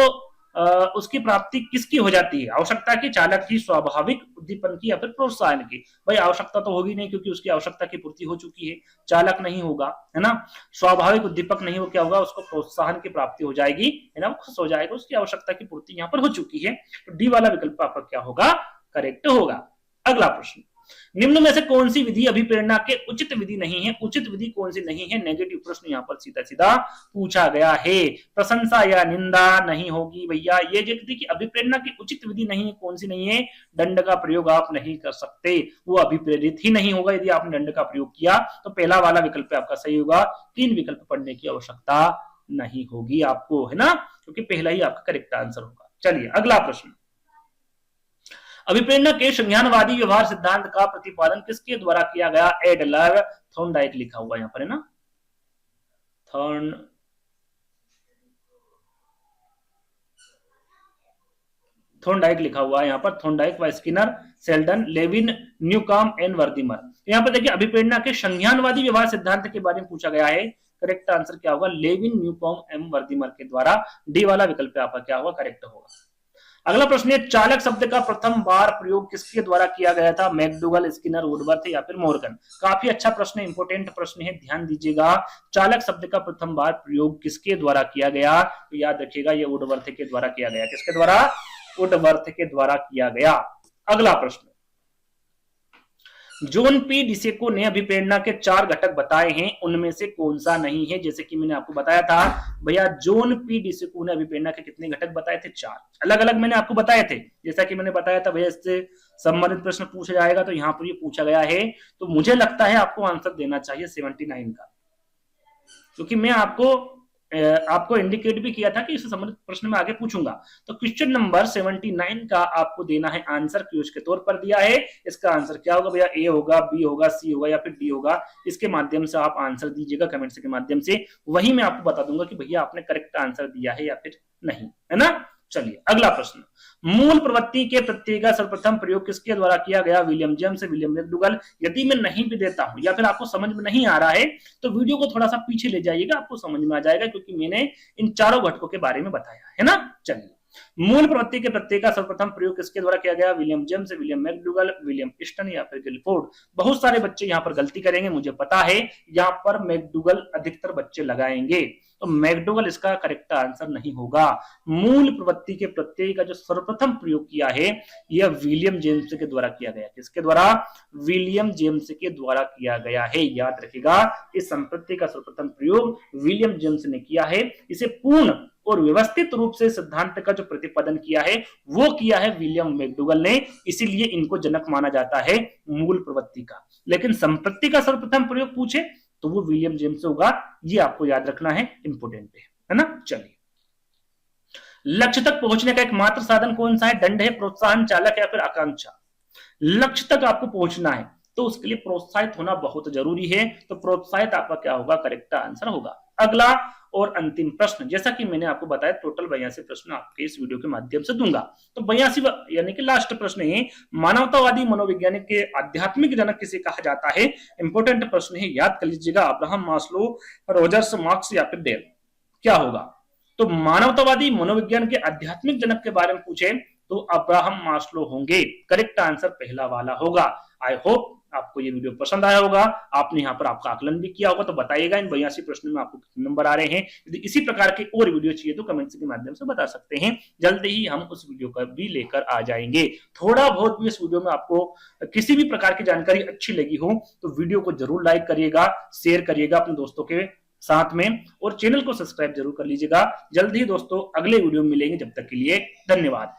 उसकी प्राप्ति किसकी हो जाती है? आवश्यकता की, चालक की, स्वाभाविक उद्दीपन की या फिर प्रोत्साहन की? भाई आवश्यकता तो होगी नहीं क्योंकि उसकी आवश्यकता की पूर्ति हो चुकी है, चालक नहीं होगा, है ना। स्वाभाविक उद्दीपक नहीं हो, क्या होगा, उसको प्रोत्साहन की प्राप्ति हो जाएगी, है ना, खुश हो जाएगा, उसकी आवश्यकता की पूर्ति यहाँ पर हो चुकी है। तो डी वाला विकल्प आपका क्या होगा, करेक्ट होगा। अगला प्रश्न, निम्न में से कौन सी विधि अभिप्रेरणा के उचित विधि नहीं है? उचित विधि कौन सी नहीं है? नेगेटिव प्रश्न यहाँ पर सीधा सीधा पूछा गया है। प्रशंसा या निंदा नहीं होगी भैया। ये जो कि अभिप्रेरणा की उचित विधि नहीं है, कौन सी नहीं है? दंड का प्रयोग आप नहीं कर सकते, वो अभिप्रेरित ही नहीं होगा यदि आपने दंड का प्रयोग किया। तो पहला वाला विकल्प आपका सही होगा, 3 विकल्प पढ़ने की आवश्यकता नहीं होगी आपको, है ना, क्योंकि पहला ही आपका करेक्ट आंसर होगा। चलिए अगला प्रश्न, अभिप्रेरणा के संज्ञानवादी व्यवहार सिद्धांत का प्रतिपादन किसके द्वारा किया गया? एडलर थॉर्नडाइक लिखा हुआ यहां पर, है ना, थॉर्नडाइक लिखा हुआ है यहाँ पर, थॉर्नडाइक व Skinner, Seldon, Lewin, Newcomb and Wertheimer. यहाँ पर देखिए अभिप्रेरणा के संज्ञानवादी व्यवहार सिद्धांत के बारे में पूछा गया है। करेक्ट आंसर क्या होगा? लेविन, न्यूकॉम एवं वर्दीमर के द्वारा। डी वाला विकल्प आपका क्या होगा, करेक्ट होगा। अगला प्रश्न है, चालक शब्द का प्रथम बार प्रयोग किसके द्वारा किया गया था? मैकडूगल, स्किनर, वुडवर्थ या फिर मॉर्गन? काफी अच्छा प्रश्न है, इंपोर्टेंट प्रश्न है, ध्यान दीजिएगा। चालक शब्द का प्रथम बार प्रयोग किसके द्वारा किया गया? तो याद रखिएगा ये वुडवर्थ के द्वारा किया गया। किसके द्वारा? वुडवर्थ के द्वारा किया गया। अगला प्रश्न, जॉन पी डिसेको ने अभिप्रेरणा के 4 घटक बताए हैं, उनमें से कौन सा नहीं है? जैसे कि मैंने आपको बताया था भैया, जॉन पी डिसेको ने अभिप्रेरणा के कितने घटक बताए थे? 4 अलग अलग मैंने आपको बताए थे। जैसा कि मैंने बताया था भैया, इससे संबंधित प्रश्न पूछा जाएगा, तो यहाँ पर ये पूछा गया है। तो मुझे लगता है आपको आंसर देना चाहिए 79 का, क्योंकि मैं आपको इंडिकेट भी किया था कि इससे संबंधित प्रश्न में आगे पूछूंगा। तो क्वेश्चन नंबर 79 का आपको देना है आंसर, क्यूज के तौर पर दिया है। इसका आंसर क्या होगा भैया? ए होगा, बी होगा, सी होगा या फिर डी होगा? इसके माध्यम से आप आंसर दीजिएगा कमेंट्स के माध्यम से, वही मैं आपको बता दूंगा कि भैया आपने करेक्ट आंसर दिया है या फिर नहीं, है ना। चलिए अगला प्रश्न, मूल प्रवृत्ति के प्रत्यय का सर्वप्रथम प्रयोग किसके द्वारा किया गया? William James, William McDougall. यदि मैं नहीं भी देता हूं या फिर आपको समझ में नहीं आ रहा है तो वीडियो को थोड़ा सा पीछे ले जाइएगा, आपको समझ में आ जाएगा, क्योंकि मैंने इन चारों घटकों के बारे में बताया है ना। चलिए, मूल प्रवृत्ति के प्रत्यय का सर्वप्रथम प्रयोग किसके द्वारा किया गया? William James, William McDougall, William Easton या फिर गिलफोर्ड। बहुत सारे बच्चे यहाँ पर गलती करेंगे, मुझे पता है, यहाँ पर मैकडूगल अधिकतर बच्चे लगाएंगे, तो मैकडूगल इसका करेक्ट आंसर नहीं होगा। मूल प्रवृत्ति के प्रत्यय का जो सर्वप्रथम प्रयोग किया है यह विलियम जेम्स के द्वारा किया गया। किसके द्वारा? विलियम जेम्स के द्वारा किया गया है। याद रखिएगा, इस संप्रत्यय का सर्वप्रथम प्रयोग विलियम जेम्स ने किया है। इसे पूर्ण और व्यवस्थित रूप से सिद्धांत का जो प्रतिपादन किया है वो किया है विलियम मैकडूगल ने, इसीलिए इनको जनक माना जाता है मूल प्रवृत्ति का। लेकिन संप्रत्यय का सर्वप्रथम प्रयोग पूछे तो वो विलियम जेम्स होगा, ये आपको याद रखना है, इंपोर्टेंट है ना। चलिए, लक्ष्य तक पहुंचने का एकमात्र साधन कौन सा है? दंड है, प्रोत्साहन, चालक या फिर आकांक्षा? लक्ष्य तक आपको पहुंचना है तो उसके लिए प्रोत्साहित होना बहुत जरूरी है, तो प्रोत्साहित आपका क्या होगा? करेक्ट आंसर होगा। अगला और अंतिम प्रश्न, जैसा कि मैंने आपको बताया टोटल 82 प्रश्न आपके इस वीडियो के माध्यम से दूंगा। तो 82 यानी कि लास्ट प्रश्न है, मानवतावादी मनोवैज्ञानिक के आध्यात्मिक जनक किसे कहा जाता है? इंपोर्टेंट प्रश्न है, याद कर लीजिएगा। अब्राहम मास्लो, रोजर्स, मार्क्स या फिर डेल? क्या होगा? तो मानवतावादी मनोविज्ञान के आध्यात्मिक जनक के बारे में पूछे तो अब्राहम मास्लो होंगे। करेक्ट आंसर पहला वाला होगा। आई होप आपको ये वीडियो पसंद आया होगा, आपने यहाँ पर आपका आकलन भी किया होगा, तो बताइएगा इन 82 प्रश्नों में आपको कितने नंबर आ रहे हैं। यदि इसी प्रकार के और वीडियो चाहिए तो कमेंट्स के माध्यम से बता सकते हैं, जल्दी ही हम उस वीडियो का भी लेकर आ जाएंगे। थोड़ा बहुत भी इस वीडियो में आपको किसी भी प्रकार की जानकारी अच्छी लगी हो तो वीडियो को जरूर लाइक करिएगा, शेयर करिएगा अपने दोस्तों के साथ में, और चैनल को सब्सक्राइब जरूर कर लीजिएगा। जल्द ही दोस्तों अगले वीडियो में मिलेंगे, जब तक के लिए धन्यवाद।